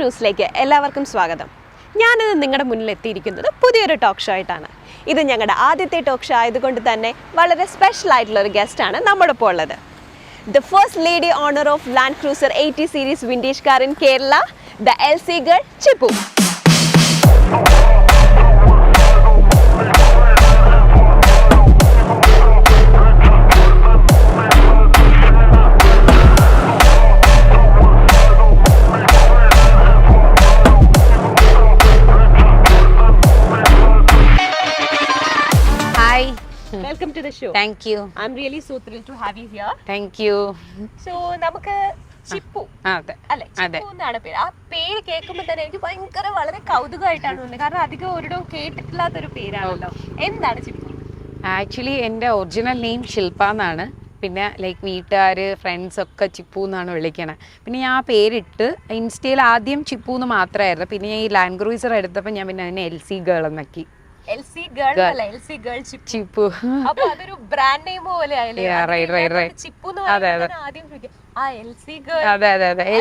ന്യൂസിലേക്ക് എല്ലാവർക്കും സ്വാഗതം. ഞാനിത് നിങ്ങളുടെ മുന്നിൽ എത്തിയിരിക്കുന്നത് പുതിയൊരു ടോക്ക് ഷോ ആയിട്ടാണ്. ഇത് ഞങ്ങളുടെ ആദ്യത്തെ ടോക്ക് ഷോ ആയതുകൊണ്ട് തന്നെ വളരെ സ്പെഷ്യൽ ആയിട്ടുള്ള ഒരു ഗസ്റ്റാണ് നമ്മുടെ ഇപ്പോൾ ഉള്ളത്. The first lady owner of Land Cruiser 80 series vintage car in Kerala, the LC girl Chippu. Welcome to the show. Thank you. I'm really so thrilled to have you here. Thank you. So നമുക്ക് ചിപ്പു അല്ലെ, ചിപ്പു എന്നാണ് പേര്. ആ പേര് കേൾക്കുമ്പോൾ തന്നെ എനിക്ക് ഭയങ്കര വളരെ കൗതുകമായിട്ടാണ് തോന്നുന്നത്. കാരണം അധികം ഒരിടവും കേട്ടിട്ടില്ലാത്തൊരു പേരാണല്ലോ. എന്താണ് ചിപ്പു? ആക്ച്വലി എൻ്റെ ഒറിജിനൽ നെയിം ശില്പ എന്നാണ്. പിന്നെ ലൈക്ക് വീട്ടുകാർ ഫ്രണ്ട്സ് ഒക്കെ ചിപ്പു എന്നാണ് വിളിക്കണത്. പിന്നെ ഞാൻ ആ പേരിട്ട് ഇൻസ്റ്റയിൽ ആദ്യം ചിപ്പു എന്ന് മാത്രമായിരുന്നു. പിന്നെ ഞാൻ ഈ ലാൻഡ് ക്രൂയിസർ എടുത്തപ്പോൾ ഞാൻ പിന്നെ അതിനെ LC ഗേൾ എന്നൊക്കി. LC girl അല്ല, LC girl ചിപ്പു. അപ്പൊ അതൊരു ബ്രാൻഡ് നെയിം പോലെ ആയില്ലേ? ചിപ്പു എന്ന് പറയുന്നത് ആദ്യം ആ LC girl. അതെ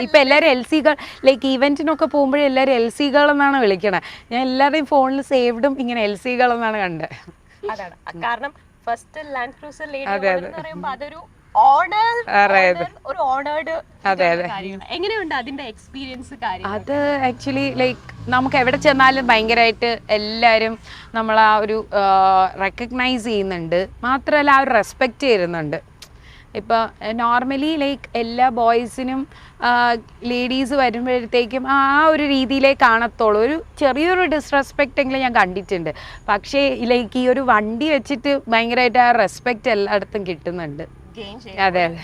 ഇപ്പൊ എല്ലാരും LC ഗേൾ ലൈക്ക് ഈവെന്റിനൊക്കെ പോകുമ്പോഴേ എല്ലാരും LC ഗേൾ എന്നാണ് വിളിക്കണേ. ഞാൻ എല്ലാവരുടെയും ഫോണിൽ സേവ്ഡും ഇങ്ങനെ LC ഗേൾ എന്നാണ് കണ്ടത്. അതാണ് കാരണം ഫസ്റ്റ് ലാൻഡ് ക്രൂസർ ലേഡി എന്ന് പറയുമ്പോൾ അതൊരു ഒരു ഓണേർഡ് കാര്യമാണ്. എങ്ങനെയുണ്ട് അതിന്റെ എക്സ്പീരിയൻസ് കാര്യം? അത് ആക്ച്വലി ലൈക്ക് നമുക്ക് എവിടെ ചെന്നാലും ഭയങ്കരമായിട്ട് എല്ലാവരും നമ്മളാ ഒരു റെക്കഗ്നൈസ് ചെയ്യുന്നുണ്ട്. മാത്രമല്ല ആ ഒരു റെസ്പെക്റ്റ് ചെയ്യുന്നുണ്ട്. ഇപ്പോൾ നോർമലി ലൈക്ക് എല്ലാ ബോയ്സിനും ലേഡീസ് വരുമ്പോഴത്തേക്കും ആ ഒരു രീതിയിലേ കാണത്തുള്ളൂ. ഒരു ചെറിയൊരു ഡിസ്റെസ്പെക്റ്റ് എങ്കിലും ഞാൻ കണ്ടിട്ടുണ്ട്. പക്ഷേ ലൈക്ക് ഈ ഒരു വണ്ടി വെച്ചിട്ട് ഭയങ്കരമായിട്ട് ആ റെസ്പെക്റ്റ് എല്ലായിടത്തും കിട്ടുന്നുണ്ട്.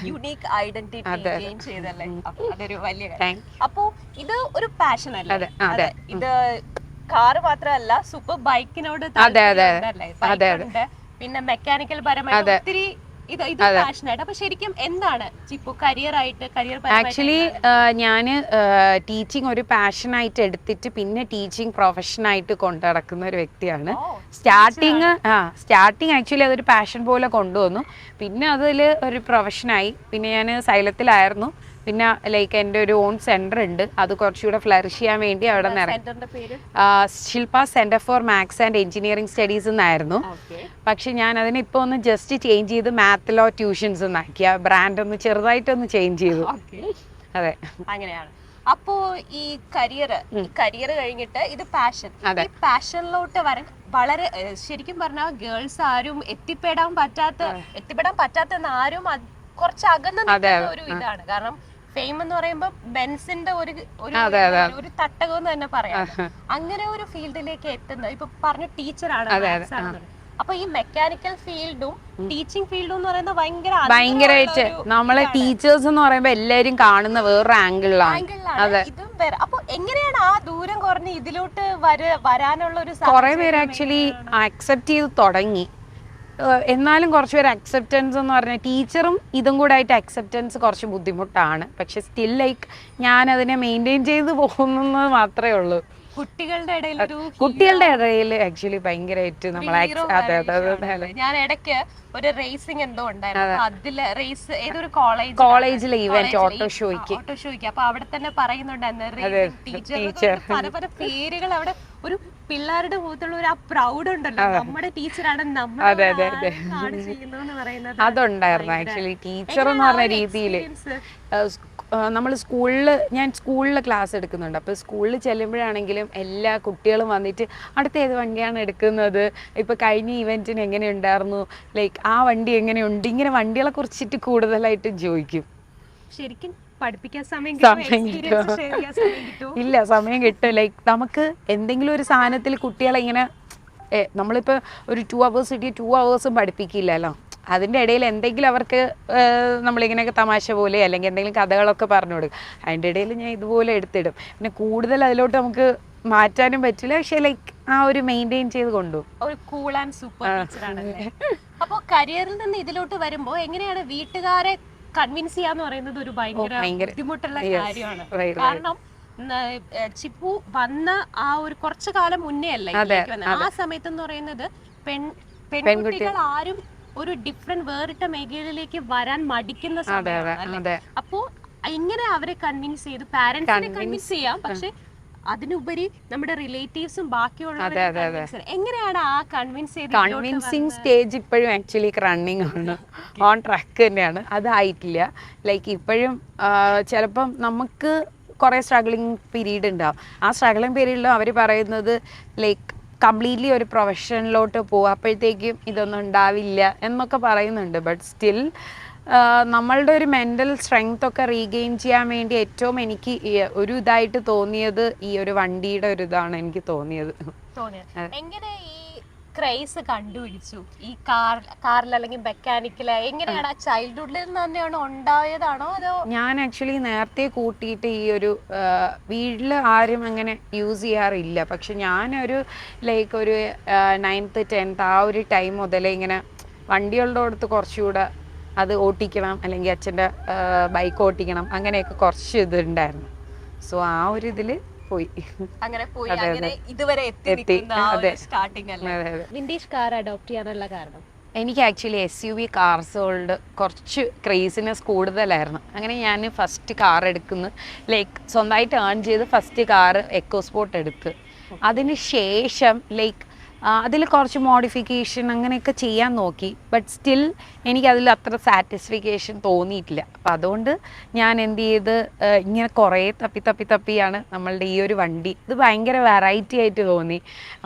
യുണീക് ഐഡന്റിറ്റി ഗെയിൻ ചെയ്തല്ലേ, അതൊരു വലിയ കാര്യം. അപ്പോ ഇത് ഒരു പാഷൻ അല്ലേ? ഇത് കാറ് മാത്രമല്ല, സൂപ്പർ ബൈക്കിനോട് പിന്നെ മെക്കാനിക്കൽ പരമായിട്ട് ഒത്തിരി അപ്പൊ ശരിക്കും എന്താണ് ചിപ്പു ആക്ച്വലി ഞാൻ ടീച്ചിങ് ഒരു പാഷനായിട്ട് എടുത്തിട്ട് പിന്നെ ടീച്ചിങ് പ്രൊഫഷനായിട്ട് കൊണ്ടു നടക്കുന്ന ഒരു വ്യക്തിയാണ്. സ്റ്റാർട്ടിങ് ആക്ച്വലി അതൊരു പാഷൻ പോലെ കൊണ്ടുവന്നു. പിന്നെ അതിൽ ഒരു പ്രൊഫഷനായി. പിന്നെ ഞാൻ സൈലത്തിലായിരുന്നു. പിന്നെ ലൈക്ക് എൻ്റെ ഒരു ഓൺ സെന്റർ ഉണ്ട്. അത് കുറച്ചുകൂടെ ഫ്ലറിഷ് ചെയ്യാൻ വേണ്ടി അവിടെ Shilpa centre for maths and engineering studies എന്നായിരുന്നു. പക്ഷെ ഞാൻ അതിനെ ഇപ്പോൾ ഒന്ന് ജസ്റ്റ് ചേഞ്ച് ചെയ്ത് മാത്ത് ലോ ട്യൂഷൻസ് എന്നാക്കി. ആ ബ്രാൻഡ് ഒന്ന് ചെറുതായിട്ടൊന്ന് ചേഞ്ച് ചെയ്തു. അതെ, അങ്ങനെയാണ്. അപ്പോ ഈ കരിയർ കഴിഞ്ഞിട്ട് ഇത് പാഷൻ, ഈ പാഷനിലോട്ട് വരാൻ വളരെ ശരിക്കും പറഞ്ഞാൽ ഗേൾസ് ആരും എത്തിപ്പെടാൻ പറ്റാത്ത ആരും കുറച്ച് അകന്ന് നിൽക്കുന്ന ഒരു ഇതാണ്. കാരണം ഫെയിം എന്ന് പറയുമ്പോൾ ബെൻസിന്റെ ഒരു തട്ടകം എന്ന് തന്നെ പറയാം. അങ്ങനെ ഒരു ഫീൽഡിലേക്ക് എത്തുന്നത് ഇപ്പൊ പറഞ്ഞു ടീച്ചറാണ്. അപ്പൊ ഈ മെക്കാനിക്കൽ ഫീൽഡും ടീച്ചിങ് ഫീൽഡും എന്ന് പറയുന്നത് ഭയങ്കരമായിട്ട് നമ്മളെ ടീച്ചേഴ്സ് എന്ന് പറയുമ്പോ എല്ലാരും കാണുന്ന വേറൊരു ആംഗിളിലാണ്. ഇതും വേറെ. അപ്പൊ എങ്ങനെയാണ് ആ ദൂരം കുറഞ്ഞ് ഇതിലോട്ട് വരാനുള്ള ഒരു കുറെ പേര് ആക്ച്വലി അക്സെപ്റ്റ് ചെയ്ത് തുടങ്ങി. എന്നാലും കുറച്ച് പേര് അക്സെപ്റ്റൻസ് എന്ന് പറഞ്ഞാൽ ടീച്ചറും ഇതും കൂടെ ആയിട്ട് അക്സെപ്റ്റൻസ് കുറച്ച് ബുദ്ധിമുട്ടാണ്. പക്ഷെ സ്റ്റിൽ ലൈക്ക് ഞാൻ അതിനെ മെയിൻറ്റെയിൻ ചെയ്ത് പോകുന്നത് മാത്രമേ ഉള്ളൂ. കുട്ടികളുടെ ഇടയിൽ ആക്ച്വലി ഭയങ്കരമായിട്ട് നമ്മൾ ഞാൻ ഇടയ്ക്ക് ഒരു റേസിംഗ് എന്തോ ഉണ്ടായിരുന്നു. അതില് റേസ് ഏതൊരു കോളേജിലെ ഇവന്റ് ഓട്ടോ ഷോയ്ക്ക് അപ്പൊ അവിടെ തന്നെ പറയുന്നുണ്ടായിരുന്നു ടീച്ചർ പല പേരുകൾ. അവിടെ ഒരു പിള്ളേരുടെ മുഖത്തുള്ള ഒരു ആ പ്രൗഡ് ഉണ്ടല്ലോ, നമ്മുടെ ടീച്ചറാണ് അതുണ്ടായിരുന്നു. ആക്ച്വലി ടീച്ചർ എന്ന് പറഞ്ഞ രീതിയിൽ നമ്മൾ ഞാൻ സ്കൂളിൽ ക്ലാസ് എടുക്കുന്നുണ്ട്. അപ്പോൾ സ്കൂളിൽ ചെല്ലുമ്പോഴാണെങ്കിലും എല്ലാ കുട്ടികളും വന്നിട്ട് അടുത്ത ഏത് വണ്ടിയാണ് എടുക്കുന്നത്, ഇപ്പോൾ കഴിഞ്ഞ ഇവൻറ്റിന് എങ്ങനെ ഉണ്ടായിരുന്നു, ലൈക്ക് ആ വണ്ടി എങ്ങനെയുണ്ട്, ഇങ്ങനെ വണ്ടികളെ കുറിച്ചിട്ട് കൂടുതലായിട്ട് ചോദിക്കും. ശരിക്കും പഠിപ്പിക്കാൻ ഇല്ല, സമയം കിട്ടും. ലൈക്ക് നമുക്ക് എന്തെങ്കിലും ഒരു സാധനത്തിൽ കുട്ടികളെ ഇങ്ങനെ നമ്മളിപ്പോൾ ഒരു 2 hours കിട്ടിയ 2 hours പഠിപ്പിക്കില്ലല്ലോ. അതിൻ്റെ ഇടയിൽ എന്തെങ്കിലും അവർക്ക് നമ്മളിങ്ങനെയൊക്കെ തമാശ പോലെ അല്ലെങ്കിൽ എന്തെങ്കിലും കഥകളൊക്കെ പറഞ്ഞു കൊടുക്കും. അതിൻ്റെ ഇടയിൽ ഞാൻ ഇതുപോലെ എടുത്തിടും. പിന്നെ കൂടുതൽ അതിലോട്ട് നമുക്ക് മാറ്റാനും പറ്റില്ല. പക്ഷെ ലൈക്ക് ആ ഒരു മെയിൻറ്റെയിൻ ചെയ്ത് കൊണ്ടുപോകും. ഒരു കൂൾ ആൻഡ് സൂപ്പർ ടീച്ചറാണല്ലേ. അപ്പോൾ കരിയറിൽ നിന്ന് ഇതിലോട്ട് വരുമ്പോൾ എങ്ങനെയാണ് വീട്ടുകാരെ കൺവിൻസ് ചെയ്യാന്ന് പറയുന്നത് ഒരു ഭയങ്കര ബുദ്ധിമുട്ടുള്ള കാര്യമാണ്. കാരണം ചിപ്പു വന്ന ആ ഒരു കുറച്ചു കാലം മുന്നേ അല്ല, ആ സമയത്ത് എന്ന് പറയുന്നത് പെൺകുട്ടികൾ ആരും ഒരു ഡിഫറെന്റ് വേറിട്ട മേഖലയിലേക്ക് വരാൻ മടിക്കുന്ന സമയമാണ്. അപ്പോ ഇങ്ങനെ അവരെ കൺവിൻസ് ചെയ്തു, പാരന്റ്സിനെ കൺവിൻസ് ചെയ്യാം, പക്ഷെ അതിനുപരി നമ്മുടെ റിലേറ്റീവ്സും ബാക്കിയുള്ള എങ്ങനെയാണ് ആ കൺവിൻസിങ് സ്റ്റേജ് ഇപ്പോഴും ആക്ച്വലി റണ്ണിങ് ആണ്, ഓൺ ട്രാക്ക് തന്നെയാണ്. അതായിട്ടില്ല. ലൈക്ക് ഇപ്പോഴും ചിലപ്പം നമുക്ക് കുറേ സ്ട്രഗ്ലിങ് പീരീഡ് ഉണ്ടാവും. ആ സ്ട്രഗ്ലിങ് പീരീഡിലും അവർ പറയുന്നത് ലൈക്ക് കംപ്ലീറ്റ്ലി ഒരു പ്രൊഫഷനിലോട്ട് പോകും, അപ്പോഴത്തേക്കും ഇതൊന്നും ഉണ്ടാവില്ല എന്നൊക്കെ പറയുന്നുണ്ട്. ബട്ട് സ്റ്റിൽ നമ്മളുടെ ഒരു മെൻ്റൽ സ്ട്രെങ്ത് ഒക്കെ റീഗെയിൻ ചെയ്യാൻ വേണ്ടി ഏറ്റവും എനിക്ക് ഒരു ഇതായിട്ട് തോന്നിയത് ഈ ഒരു വണ്ടിയുടെ ഒരു ഇതാണ് എനിക്ക് തോന്നിയത്. എങ്ങനെ ഈ ക്രൈസ് കണ്ടുപിടിച്ചു ഈ കാറിൽ അല്ലെങ്കിൽ മെക്കാനിക്കൽ? എങ്ങനെയാണ് ചൈൽഡ്ഹുഡിൽ നിന്ന് തന്നെയാണോ ഉണ്ടായതാണോ അതോ? ഞാൻ ആക്ച്വലി നേരത്തെ കൂട്ടിയിട്ട് ഈ ഒരു വീട്ടിൽ ആരും അങ്ങനെ യൂസ് ചെയ്യാറില്ല. പക്ഷെ ഞാനൊരു ലൈക്ക് ഒരു 9th 10th ആ ഒരു ടൈം മുതലേ ഇങ്ങനെ വണ്ടികളുടെ അടുത്ത് കുറച്ചുകൂടെ അത് ഓട്ടിക്കണം, അല്ലെങ്കിൽ അച്ഛൻ്റെ ബൈക്ക് ഓട്ടിക്കണം, അങ്ങനെയൊക്കെ കുറച്ച് ഇതുണ്ടായിരുന്നു. സോ ആ ഒരു ഇതിൽ പോയി. അങ്ങനെ പോയി അങ്ങനെ ഇതുവരെ സ്റ്റാർട്ടിംഗ് അല്ലേ. വിന്റേജ് കാർ അഡോപ്റ്റ് ചെയ്യാനുള്ള കാരണം? എനിക്ക് ആക്ച്വലി SUV കാർസുകളുടെ കുറച്ച് ക്രേസിനെസ് കൂടുതലായിരുന്നു. അങ്ങനെ ഞാൻ ഫസ്റ്റ് കാർ എടുക്കുന്നു, ലൈക്ക് സ്വന്തമായിട്ട് ഏൺ ചെയ്ത് ഫസ്റ്റ് കാർ എക്കോസ്പോർട്ട് എടുത്ത്. അതിന് ശേഷം ലൈക്ക് അതിൽ കുറച്ച് മോഡിഫിക്കേഷൻ അങ്ങനെയൊക്കെ ചെയ്യാൻ നോക്കി. ബട്ട് സ്റ്റിൽ എനിക്കതിൽ അത്ര സാറ്റിസ്ഫിക്കേഷൻ തോന്നിയിട്ടില്ല. അപ്പം അതുകൊണ്ട് ഞാൻ എന്ത് ചെയ്ത് ഇങ്ങനെ കുറേ തപ്പിയാണ് നമ്മളുടെ ഈ ഒരു വണ്ടി. ഇത് ഭയങ്കര വെറൈറ്റി ആയിട്ട് തോന്നി.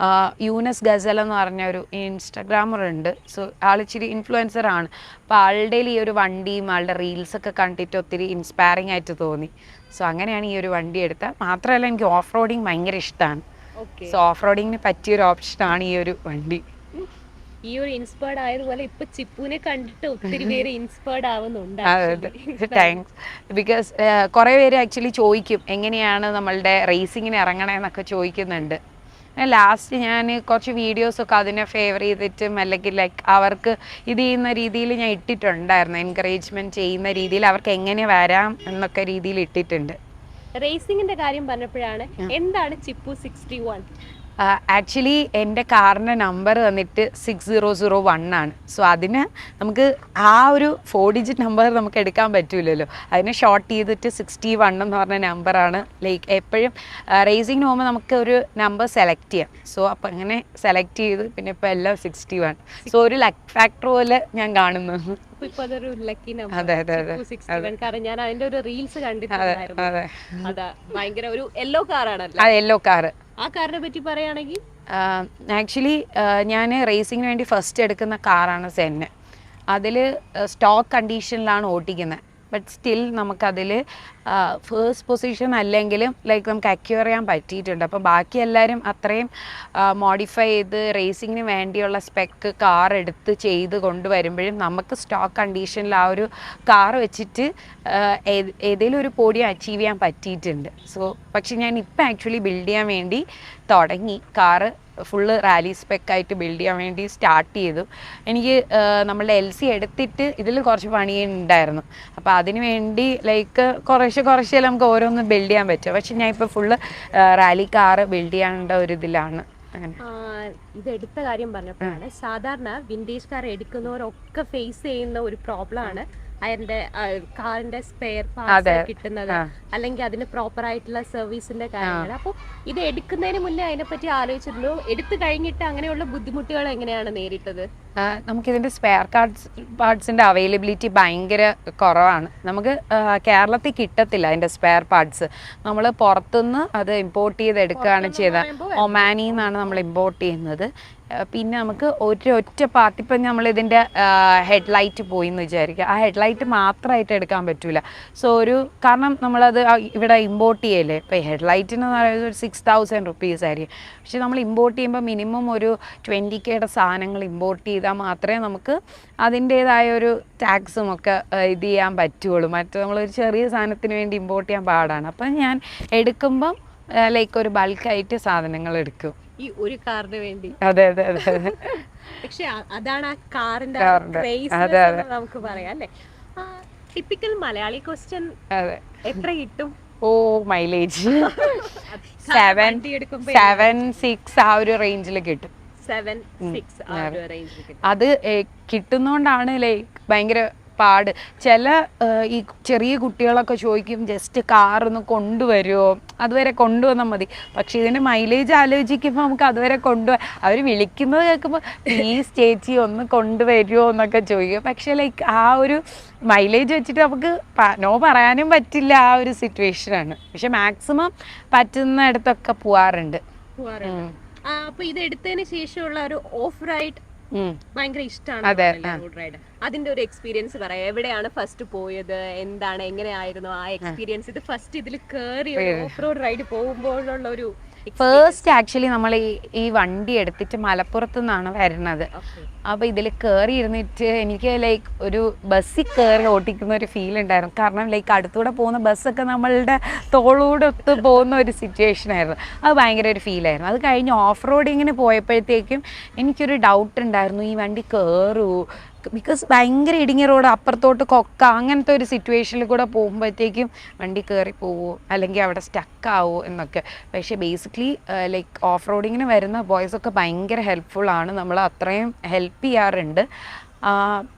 യൂനസ് ഗസൽ എന്ന് പറഞ്ഞ ഒരു ഇൻസ്റ്റഗ്രാമറുണ്ട്. സോ ആളിച്ചിരി ഇൻഫ്ലുവൻസറാണ്. അപ്പോൾ ആളുടെ ഈ ഒരു വണ്ടിയും ആളുടെ റീൽസൊക്കെ കണ്ടിട്ട് ഒത്തിരി ഇൻസ്പയറിംഗ് ആയിട്ട് തോന്നി. സോ അങ്ങനെയാണ് ഈ ഒരു വണ്ടി എടുത്തത്. മാത്രമല്ല എനിക്ക് ഓഫ് റോഡിങ് ഭയങ്കര ഇഷ്ടമാണ്. സോ ഓഫ് റോഡിങ്ങിന് പറ്റിയൊരു ഓപ്ഷനാണ് ഈ ഒരു വണ്ടി. ഈ ഒരു ഇൻസ്പയർഡ് ആയതുപോലെ ഇപ്പൊ ചിപ്പുവിനെ കണ്ടിട്ട് ഒത്തിരി പേര് ഇൻസ്പയർഡ് ആവുന്നുണ്ട്. താങ്ക്സ്. ബിക്കോസ് കുറേ പേര് ആക്ച്വലി ചോദിക്കും എങ്ങനെയാണ് നമ്മളുടെ റേസിങ്ങിന് ഇറങ്ങണമെന്നൊക്കെ ചോദിക്കുന്നുണ്ട്. ലാസ്റ്റ് ഞാൻ കുറച്ച് വീഡിയോസൊക്കെ അതിനെ ഫേവർ ചെയ്തിട്ടും അല്ലെങ്കിൽ ലൈക്ക് അവർക്ക് ഇത് ചെയ്യുന്ന രീതിയിൽ ഞാൻ ഇട്ടിട്ടുണ്ടായിരുന്നു. എൻകറേജ്മെൻറ്റ് ചെയ്യുന്ന രീതിയിൽ അവർക്ക് എങ്ങനെ വരാം എന്നൊക്കെ രീതിയിൽ ഇട്ടിട്ടുണ്ട്. റേസിംഗിന്റെ കാര്യം പറഞ്ഞപ്പോഴാണ്, എന്താണ് ചിപ്പു 61? ആക്ച്വലി എൻ്റെ കാറിൻ്റെ നമ്പർ വന്നിട്ട് 6001 ആണ്. സോ അതിന് നമുക്ക് ആ ഒരു 4 ഡിജിറ്റ് നമ്പർ നമുക്ക് എടുക്കാൻ പറ്റൂലല്ലോ. അതിനെ ഷോർട്ട് ചെയ്തിട്ട് 61 എന്ന് പറഞ്ഞ നമ്പറാണ്. ലൈക്ക് എപ്പോഴും റേസിങ്ങിന് പോകുമ്പോൾ നമുക്ക് ഒരു നമ്പർ സെലക്ട് ചെയ്യാം. സോ അപ്പം അങ്ങനെ സെലക്ട് ചെയ്ത് പിന്നെ ഇപ്പോൾ എല്ലാം 61. സോ ഒരു ലക്ക് ഫാക്ടർ പോലെ ഞാൻ കാണുന്നു. കാരണം ഞാൻ അതിന്റെ ഒരു റീൽസ് കണ്ടിട്ടുണ്ടായിരുന്നു. അതാ ഭയങ്കര ഒരു യെല്ലോ കാറാണല്ലോ. Yellow car. ആ കാറിനെ പറ്റി പറയുകയാണെങ്കിൽ ആക്ച്വലി ഞാൻ റേസിങ്ങിന് വേണ്ടി ഫസ്റ്റ് എടുക്കുന്ന കാറാണ് സെന്ന്. അതിൽ സ്റ്റോക്ക് കണ്ടീഷനിലാണ് ഓട്ടിക്കുന്നത്. ബട്ട് സ്റ്റിൽ നമുക്കതിൽ ഫേസ്റ്റ് പൊസിഷൻ അല്ലെങ്കിലും ലൈക്ക് നമുക്ക് അക്യൂർ ചെയ്യാൻ പറ്റിയിട്ടുണ്ട്. അപ്പോൾ ബാക്കി എല്ലാവരും അത്രയും മോഡിഫൈ ചെയ്ത് റേസിങ്ങിന് വേണ്ടിയുള്ള സ്പെക്ക് കാർ എടുത്ത് ചെയ്ത് കൊണ്ടുവരുമ്പോഴും നമുക്ക് സ്റ്റോക്ക് കണ്ടീഷനിൽ ആ ഒരു കാർ വെച്ചിട്ട് ഏതെങ്കിലും ഒരു പോഡിയം അച്ചീവ് ചെയ്യാൻ പറ്റിയിട്ടുണ്ട്. സോ പക്ഷെ ഞാൻ ഇപ്പം ആക്ച്വലി ബിൽഡ് ചെയ്യാൻ വേണ്ടി തുടങ്ങി. കാറ് ഫുള്ള് റാലി സ്പെക്കായിട്ട് ബിൽഡ് ചെയ്യാൻ വേണ്ടി സ്റ്റാർട്ട് ചെയ്തു. എനിക്ക് നമ്മളുടെ LC എടുത്തിട്ട് ഇതിൽ കുറച്ച് പണിയുണ്ടായിരുന്നു. അപ്പോൾ അതിന് വേണ്ടി ലൈക്ക് കുറേശ്ശെ നമുക്ക് ഓരോന്ന് ബിൽഡ് ചെയ്യാൻ പറ്റും. പക്ഷെ ഞാൻ ഇപ്പോൾ ഫുള്ള് റാലി കാറ് ബിൽഡ് ചെയ്യാനുള്ള ഒരു ഇതിലാണ്. ഇത് എടുത്ത കാര്യം പറഞ്ഞപ്പോഴാണ്, സാധാരണ വിൻറ്റേജ് കാർ എടുക്കുന്നവരൊക്കെ ഫേസ് ചെയ്യുന്ന ഒരു പ്രോബ്ലം ആണ് അതിന്റെ കാറിന്റെ സ്പെയർ പാർട്സ് കിട്ടുന്നത്, അല്ലെങ്കിൽ അതിന് പ്രോപ്പർ ആയിട്ടുള്ള സർവീസിന്റെ കാര്യങ്ങൾ. അപ്പോൾ ഇത് എടുക്കുന്നതിന് മുന്നേ അതിനെപ്പറ്റി ആലോചിച്ചിരുന്നു. എടുത്തു കഴിഞ്ഞിട്ട് അങ്ങനെയുള്ള ബുദ്ധിമുട്ടുകൾ എങ്ങനെയാണ് നേരിട്ടത്? നമുക്കിതിൻ്റെ സ്പെയർ പാർട്സിൻ്റെ അവൈലബിലിറ്റി ഭയങ്കര കുറവാണ്. നമുക്ക് കേരളത്തിൽ കിട്ടത്തില്ല അതിൻ്റെ സ്പെയർ പാർട്സ്. നമ്മൾ പുറത്തുനിന്ന് അത് ഇമ്പോർട്ട് ചെയ്തെടുക്കുകയാണ് ചെയ്തത്. ഒമാനിയിൽ നിന്നാണ് നമ്മൾ ഇമ്പോർട്ട് ചെയ്യുന്നത്. പിന്നെ നമുക്ക് ഒറ്റ പാർട്ട്, ഇപ്പം നമ്മളിതിൻ്റെ ഹെഡ്ലൈറ്റ് പോയി എന്ന് വിചാരിക്കുക, ആ ഹെഡ്ലൈറ്റ് മാത്രമായിട്ട് എടുക്കാൻ പറ്റില്ല. സോ കാരണം നമ്മളത് ഇവിടെ ഇമ്പോർട്ട് ചെയ്യല്ലേ. ഇപ്പോൾ ഹെഡ്ലൈറ്റിന് പറയുന്നത് ഒരു 6000 റുപ്പീസ് ആയിരിക്കും. പക്ഷെ നമ്മൾ ഇമ്പോർട്ട് ചെയ്യുമ്പോൾ മിനിമം ഒരു 20Kയുടെ സാധനങ്ങൾ ഇമ്പോർട്ട് ചെയ്താൽ മാത്രമേ നമുക്ക് അതിൻ്റേതായ ഒരു ടാക്സും ഒക്കെ ഇത് ചെയ്യാൻ പറ്റുള്ളൂ. മറ്റു നമ്മളൊരു ചെറിയ സാധനത്തിന് വേണ്ടി ഇമ്പോർട്ട് ചെയ്യാൻ പാടാണ്. അപ്പം ഞാൻ എടുക്കുമ്പം ലൈക്ക് ഒരു ബൾക്കായിട്ട് സാധനങ്ങൾ എടുക്കും ഈ ഒരു കാറിന് വേണ്ടി. അതെ. പക്ഷെ അതാണ് ആ കാറിന്റെ നമുക്ക് പറയാം അല്ലേ. ടിപ്പിക്കൽ മലയാളി ക്വസ്റ്റ്യൻ, എത്ര കിട്ടും? മൈലേജ് 7-6 ആ ഒരു റേഞ്ചിൽ കിട്ടും. 7-6 അത് കിട്ടുന്നോണ്ടാണ് ലൈക്ക് ഭയങ്കര പാട്. ചില ഈ ചെറിയ കുട്ടികളൊക്കെ ചോദിക്കും ജസ്റ്റ് കാറൊന്ന് കൊണ്ടുവരുമോ, അതുവരെ കൊണ്ടുവന്നാൽ മതി. പക്ഷെ ഇതിൻ്റെ മൈലേജ് ആലോചിക്കുമ്പോൾ നമുക്ക് അതുവരെ അവർ വിളിക്കുന്നത് കേൾക്കുമ്പോൾ പ്ലീസ് ചേച്ചി ഒന്ന് കൊണ്ടുവരുമോ എന്നൊക്കെ ചോദിക്കും. പക്ഷേ ലൈക്ക് ആ ഒരു മൈലേജ് വെച്ചിട്ട് നമുക്ക് നോ പറയാനും പറ്റില്ല, ആ ഒരു സിറ്റുവേഷനാണ്. പക്ഷെ മാക്സിമം പറ്റുന്നിടത്തൊക്കെ പോവാറുണ്ട്. അപ്പൊ ഇത് എടുത്തതിന് ശേഷമുള്ള ഒരു ഓഫ് റൈഡ് ഭയങ്കര ഇഷ്ടമാണ്. അതിന്റെ ഒരു എക്സ്പീരിയൻസ് പറയാം. എവിടെയാണ് ഫസ്റ്റ് പോയത്, എന്താണ്, എങ്ങനെയായിരുന്നു ആ എക്സ്പീരിയൻസ്? ഇത് ഫസ്റ്റ് ഇതിൽ കയറി ഓഫ് റോഡ് റൈഡ് പോകുമ്പോഴുള്ള ഒരു ഫസ്റ്റ് ആക്ച്വലി നമ്മൾ ഈ വണ്ടി എടുത്തിട്ട് മലപ്പുറത്ത് നിന്നാണ് വരുന്നത്. അപ്പോൾ ഇതിൽ കയറി ഇരുന്നിട്ട് എനിക്ക് ലൈക്ക് ഒരു ബസ്സിൽ കയറി ഓട്ടിക്കുന്ന ഒരു ഫീൽ ഉണ്ടായിരുന്നു. കാരണം ലൈക്ക് അടുത്തൂടെ പോകുന്ന ബസ്സൊക്കെ നമ്മളുടെ തോളൂടെ ഒത്ത് പോകുന്ന ഒരു സിറ്റുവേഷൻ ആയിരുന്നു. അത് ഭയങ്കര ഒരു ഫീലായിരുന്നു. അത് കഴിഞ്ഞ് ഓഫ് റോഡിങ്ങിന് പോയപ്പോഴത്തേക്കും എനിക്കൊരു ഡൗട്ട് ഉണ്ടായിരുന്നു, ഈ വണ്ടി കയറുമോ, ബിക്കോസ് ഭയങ്കര ഇടുങ്ങിയ റോഡ്, അപ്പുറത്തോട്ട് കൊക്ക, അങ്ങനത്തെ ഒരു സിറ്റുവേഷനിൽ കൂടെ പോകുമ്പോഴത്തേക്കും വണ്ടി കയറി പോവുമോ അല്ലെങ്കിൽ അവിടെ സ്റ്റക്കാവോ എന്നൊക്കെ. പക്ഷേ ബേസിക്കലി ലൈക്ക് ഓഫ് റോഡിങ്ങിന് വരുന്ന ബോയ്സൊക്കെ ഭയങ്കര ഹെൽപ്ഫുള്ളാണ്, നമ്മൾ അത്രയും ഹെൽപ്പ് ചെയ്യാറുണ്ട്.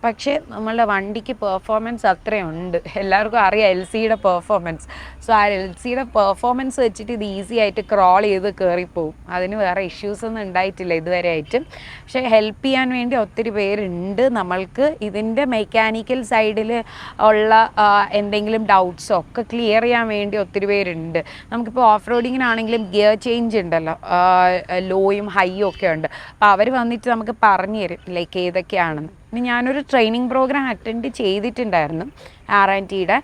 പക്ഷേ നമ്മളുടെ വണ്ടിക്ക് പെർഫോമൻസ് അത്രയുണ്ട്. എല്ലാവർക്കും അറിയാം LCയുടെ പെർഫോമൻസ്. സോ ആ LCയുടെ പെർഫോമൻസ് വെച്ചിട്ട് ഇത് ഈസി ആയിട്ട് ക്രോൾ ചെയ്ത് കയറിപ്പോവും. അതിന് വേറെ ഇഷ്യൂസ് ഒന്നും ഉണ്ടായിട്ടില്ല ഇതുവരെ ആയിട്ട്. പക്ഷേ ഹെൽപ്പ് ചെയ്യാൻ വേണ്ടി ഒത്തിരി പേരുണ്ട്. നമ്മൾക്ക് ഇതിൻ്റെ മെക്കാനിക്കൽ സൈഡിൽ ഉള്ള എന്തെങ്കിലും ഡൗട്ട്സോ ഒക്കെ ക്ലിയർ ചെയ്യാൻ വേണ്ടി ഒത്തിരി പേരുണ്ട്. നമുക്കിപ്പോൾ ഓഫ് റോഡിങ്ങിനാണെങ്കിലും ഗിയർ ചേഞ്ച് ഉണ്ടല്ലോ, ലോയും ഹൈയും ഒക്കെ ഉണ്ട്. അപ്പോൾ അവർ വന്നിട്ട് നമുക്ക് പറഞ്ഞു തരും ലൈക്ക് ഏതൊക്കെയാണെന്ന്. ഇനി ഞാനൊരു ട്രെയിനിങ് പ്രോഗ്രാം അറ്റൻഡ് ചെയ്തിട്ടുണ്ടായിരുന്നു R&Tയുടെ,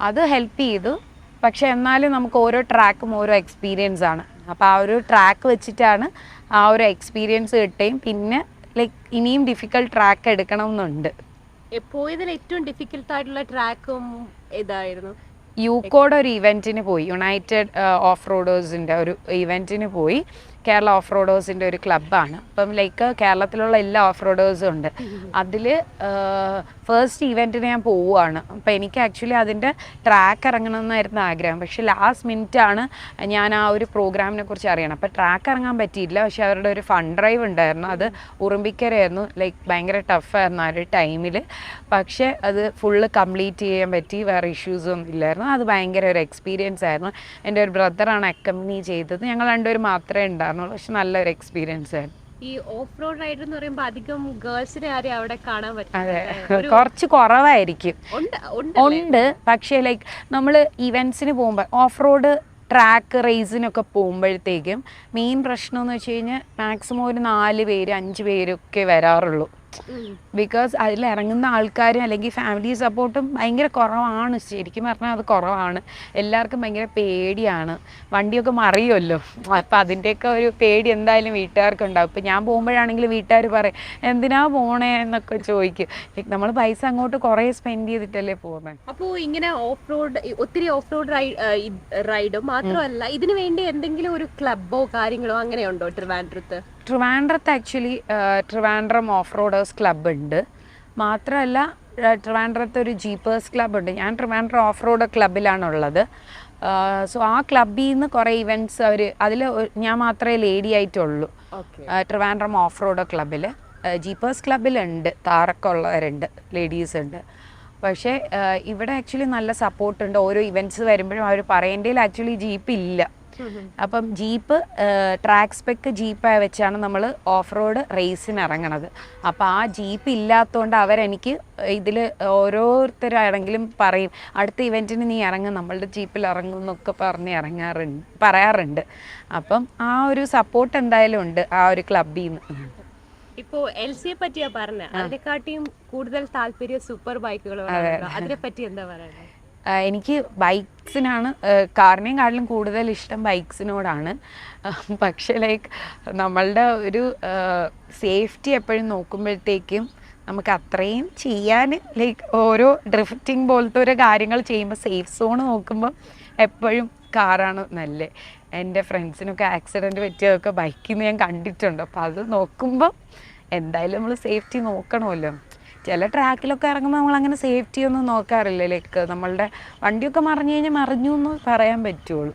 അത് ഹെൽപ്പ് ചെയ്തു. പക്ഷെ എന്നാലും നമുക്ക് ഓരോ ട്രാക്കും ഓരോ എക്സ്പീരിയൻസ് ആണ്. അപ്പോൾ ആ ഒരു ട്രാക്ക് വെച്ചിട്ടാണ് ആ ഒരു എക്സ്പീരിയൻസ് കിട്ടുകയും പിന്നെ ലൈക്ക് ഇനിയും ഡിഫിക്കൽട്ട് ട്രാക്ക് എടുക്കണം എന്നുണ്ട്. പോയതിൽ ഏറ്റവും ഡിഫിക്കൽട്ട് ആയിട്ടുള്ള ട്രാക്കും ഏതായിരുന്നു? യൂക്കോടെ ഒരു ഇവൻറ്റിന് പോയി, യുണൈറ്റഡ് ഓഫ് റോഡേഴ്സിൻ്റെ ഒരു ഇവൻറ്റിന് പോയി. കേരള ഓഫ് റോഡേഴ്സിൻ്റെ ഒരു ക്ലബ്ബാണ്. അപ്പം ലൈക്ക് കേരളത്തിലുള്ള എല്ലാ ഓഫ് റോഡേഴ്സും ഉണ്ട്. അതിൽ ഫസ്റ്റ് ഇവൻറ്റിന് ഞാൻ പോവുകയാണ്. അപ്പോൾ എനിക്ക് ആക്ച്വലി അതിൻ്റെ ട്രാക്ക് ഇറങ്ങണമെന്നായിരുന്നു ആഗ്രഹം. പക്ഷേ ലാസ്റ്റ് മിനിറ്റാണ് ഞാൻ ആ ഒരു പ്രോഗ്രാമിനെ കുറിച്ച് അറിയണം. അപ്പോൾ ട്രാക്ക് ഇറങ്ങാൻ പറ്റിയില്ല. പക്ഷേ അവരുടെ ഒരു ഫണ്ട് ഡ്രൈവ് ഉണ്ടായിരുന്നു, അത് ഉറുമ്പിക്കരയായിരുന്നു. ലൈക്ക് ഭയങ്കര ടഫായിരുന്നു ആ ഒരു ടൈമിൽ. പക്ഷേ അത് ഫുള്ള് കംപ്ലീറ്റ് ചെയ്യാൻ പറ്റി, വേറെ ഇഷ്യൂസൊന്നും ഇല്ലായിരുന്നു. അത് ഭയങ്കര ഒരു എക്സ്പീരിയൻസ് ആയിരുന്നു. എൻ്റെ ഒരു ബ്രദറാണ് അക്കമ്പനി ചെയ്തത്. ഞങ്ങൾ രണ്ടുപേരും മാത്രമേ ഉണ്ടായിരുന്നുള്ളൂ. പക്ഷെ നല്ലൊരു എക്സ്പീരിയൻസ് ആയിരുന്നു. ഈ ഓഫ് റോഡ് റൈഡർ എന്ന് പറയുമ്പോൾ അധികം ഗേൾസിനെ ആരെയും അവിടെ കാണാൻ പറ്റും. അതെ, കുറച്ച് കുറവായിരിക്കും. ഉണ്ട്, പക്ഷേ ലൈക്ക് നമ്മൾ ഇവൻറ്റ്സിന് പോകുമ്പോൾ ഓഫ് റോഡ് ട്രാക്ക് റേസിനൊക്കെ പോകുമ്പോഴത്തേക്കും മെയിൻ പ്രശ്നം എന്ന് വെച്ച് കഴിഞ്ഞാൽ മാക്സിമം ഒരു 4 പേര് 5 പേരൊക്കെ വരാറുള്ളൂ. ബിക്കോസ് അതിൽ ഇറങ്ങുന്ന ആൾക്കാരും അല്ലെങ്കിൽ ഫാമിലി സപ്പോർട്ടും ഭയങ്കര കുറവാണ്. ശരിക്കും പറഞ്ഞാൽ അത് കുറവാണ്. എല്ലാവർക്കും ഭയങ്കര പേടിയാണ്, വണ്ടിയൊക്കെ മറിയുമല്ലോ. അപ്പം അതിൻ്റെയൊക്കെ ഒരു പേടി എന്തായാലും വീട്ടുകാർക്ക് ഉണ്ടാവും. ഇപ്പം ഞാൻ പോകുമ്പോഴാണെങ്കിൽ വീട്ടുകാർ പറയും എന്തിനാ പോണേ എന്നൊക്കെ ചോദിക്കും. ലൈക്ക് നമ്മൾ പൈസ അങ്ങോട്ട് കുറേ സ്പെൻഡ് ചെയ്തിട്ടല്ലേ പോകുന്നത്. അപ്പോൾ ഇങ്ങനെ ഓഫ് റോഡ് ഒത്തിരി ഓഫ് റോഡ് റൈഡും മാത്രമല്ല, ഇതിനു വേണ്ടി എന്തെങ്കിലും ഒരു ക്ലബ്ബോ കാര്യങ്ങളോ അങ്ങനെയുണ്ടോ ട്രിവാൻഡ്രത്ത്? ട്രിവാൻഡ്രത്ത് actually Trivandrum of roaders club ഉണ്ട്. മാത്രമല്ല ട്രിവാൻഡ്രത്ത് ഒരു ജീപ്പേഴ്സ് ക്ലബ്ബ് ഉണ്ട്. ഞാൻ ട്രിവാൻഡ്രം ഓഫ് റോഡ് ക്ലബ്ബിലാണുള്ളത്. സോ ആ ക്ലബ്ബിൽ നിന്ന് കുറേ ഇവൻറ്റ്സ് അതിൽ ഞാൻ മാത്രമേ ലേഡി ആയിട്ടുള്ളൂ. ട്രിവാൻഡ്രം ഓഫ് റോഡ് ക്ലബ്ബിൽ. ജീപ്പേഴ്സ് ക്ലബ്ബിലുണ്ട്, താറൊക്കെ ലേഡീസ് ഉണ്ട്. പക്ഷേ ഇവിടെ ആക്ച്വലി നല്ല സപ്പോർട്ടുണ്ട്. ഓരോ ഇവൻറ്റ്സ് വരുമ്പോഴും അവർ പറയേണ്ടതിൽ ആക്ച്വലി ജീപ്പ് ഇല്ല. അപ്പം ജീപ്പ് ട്രാക്ക് സ്പെക്ക് ജീപ്പായി വെച്ചാണ് നമ്മൾ ഓഫ് റോഡ് റേസിന് ഇറങ്ങണത്. അപ്പോൾ ആ ജീപ്പ് ഇല്ലാത്തതുകൊണ്ട് അവരെനിക്ക് ഇതിൽ ഓരോരുത്തരാണെങ്കിലും പറയും അടുത്ത ഇവൻറ്റിന് നീ ഇറങ്ങും, നമ്മളുടെ ജീപ്പിൽ ഇറങ്ങും എന്നൊക്കെ പറയാറുണ്ട്. അപ്പം ആ ഒരു സപ്പോർട്ട് എന്തായാലും ഉണ്ട് ആ ഒരു ക്ലബ്ബിൽ നിന്ന്. ഇപ്പോ LCയെ പറ്റിയാ പറഞ്ഞ, അതിനെക്കാട്ടിയും കൂടുതൽ താല്പര്യം സൂപ്പർ ബൈക്കുകളോടാണ്. അതിനെപ്പറ്റി എന്താ പറയുന്നത്? എനിക്ക് ബൈക്സിനാണ്, കാറിനെക്കാട്ടിലും കൂടുതൽ ഇഷ്ടം ബൈക്സിനോടാണ്. പക്ഷേ ലൈക്ക് നമ്മളുടെ ഒരു സേഫ്റ്റി എപ്പോഴും നോക്കുമ്പോഴത്തേക്കും നമുക്ക് അത്രയും ചെയ്യാൻ ലൈക്ക് ഓരോ ഡ്രിഫ്റ്റിംഗ് പോലത്തെ ഓരോ കാര്യങ്ങൾ ചെയ്യുമ്പോൾ സേഫ് സോൺ നോക്കുമ്പോൾ എപ്പോഴും കാറാണ് നല്ലത്. എൻ്റെ ഫ്രണ്ട്സിനൊക്കെ ആക്സിഡൻറ്റ് പറ്റിയതൊക്കെ ബൈക്കിൽ നിന്ന് ഞാൻ കണ്ടിട്ടുണ്ട്. അപ്പോൾ അത് നോക്കുമ്പോൾ എന്തായാലും നമ്മൾ സേഫ്റ്റി നോക്കണമല്ലോ. ചില ട്രാക്കിലൊക്കെ ഇറങ്ങുമ്പോൾ നമ്മളങ്ങനെ സേഫ്റ്റി ഒന്നും നോക്കാറില്ല. ലൈക്ക് നമ്മളുടെ വണ്ടിയൊക്കെ മറിഞ്ഞു കഴിഞ്ഞാൽ മറിഞ്ഞു എന്ന് പറയാൻ പറ്റുള്ളൂ.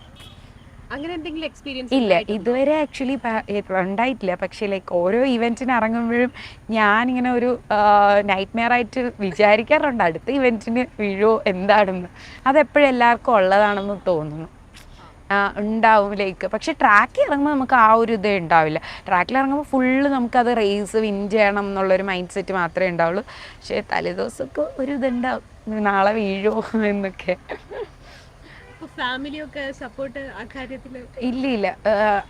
അങ്ങനെ എന്തെങ്കിലും എക്സ്പീരിയൻസ് ഇല്ല, ഇതുവരെ ആക്ച്വലി ഉണ്ടായിട്ടില്ല. പക്ഷേ ലൈക്ക് ഓരോ ഇവൻറ്റിന് ഇറങ്ങുമ്പോഴും ഞാനിങ്ങനെ ഒരു നൈറ്റ് മെയർ ആയിട്ട് വിചാരിക്കാറുണ്ട് അടുത്ത ഇവൻറ്റിന് വീഴോ എന്താണെന്ന്. അതെപ്പോഴും എല്ലാവർക്കും ഉള്ളതാണെന്ന് തോന്നുന്നു. ഉണ്ടാവും ലൈക്ക്. പക്ഷെ ട്രാക്കിൽ ഇറങ്ങുമ്പോൾ നമുക്ക് ആ ഒരു ഇതേ ഉണ്ടാവില്ല. ട്രാക്കിൽ ഇറങ്ങുമ്പോൾ ഫുള്ള് നമുക്കത് റേസ് വിൻ ചെയ്യണം എന്നുള്ളൊരു മൈൻഡ് സെറ്റ് മാത്രമേ ഉണ്ടാവുള്ളൂ. പക്ഷേ തലേദിവസമൊക്കെ ഒരു ഇതുണ്ടാവും, നാളെ വീഴോ എന്നൊക്കെ. ഫാമിലിയൊക്കെ സപ്പോർട്ട് ആ കാര്യത്തില്? ഇല്ല,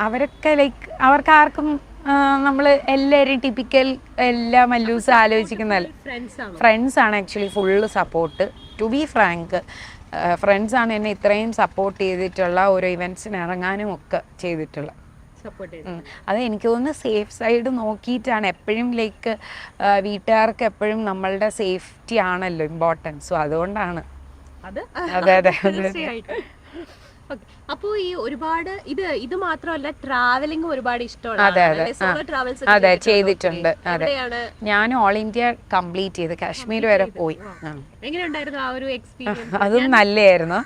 അവരൊക്കെ ലൈക്ക് അവർക്ക് ആർക്കും നമ്മൾ എല്ലാവരും ടിപ്പിക്കൽ എല്ലാ മല്ലൂസ് ആലോചിക്കുന്നതല്ല. ഫ്രണ്ട്സ് ആണ് actually full support. To be frank, ഫ്രണ്ട്സാണ് എന്നെ ഇത്രയും സപ്പോർട്ട് ചെയ്തിട്ടുള്ള ഓരോ ഇവൻറ്റ്സിന് ഇറങ്ങാനും ഒക്കെ ചെയ്തിട്ടുള്ള. അത് എനിക്ക് തോന്നുന്നു സേഫ് സൈഡ് നോക്കിയിട്ടാണ് എപ്പോഴും. ലൈക്ക് വീട്ടുകാർക്ക് എപ്പോഴും നമ്മളുടെ സേഫ്റ്റി ആണല്ലോ ഇമ്പോർട്ടൻസ്. സോ അതുകൊണ്ടാണ്. അതെ. അപ്പോ ഈ ഒരുപാട് ഇത് മാത്രമല്ല, ട്രാവലിംഗ് ഒരുപാട് ഇഷ്ടമാണ്. അതെ, ചെയ്തിട്ടുണ്ട്. അതെ, ഞാൻ ഓൾ ഇന്ത്യ കംപ്ലീറ്റ് ചെയ്ത് കാശ്മീർ വരെ പോയി. എങ്ങനെയുണ്ടായിരുന്നു ആ ഒരു എക്സ്പീരിയൻസ്? അതും നല്ലതായിരുന്നു.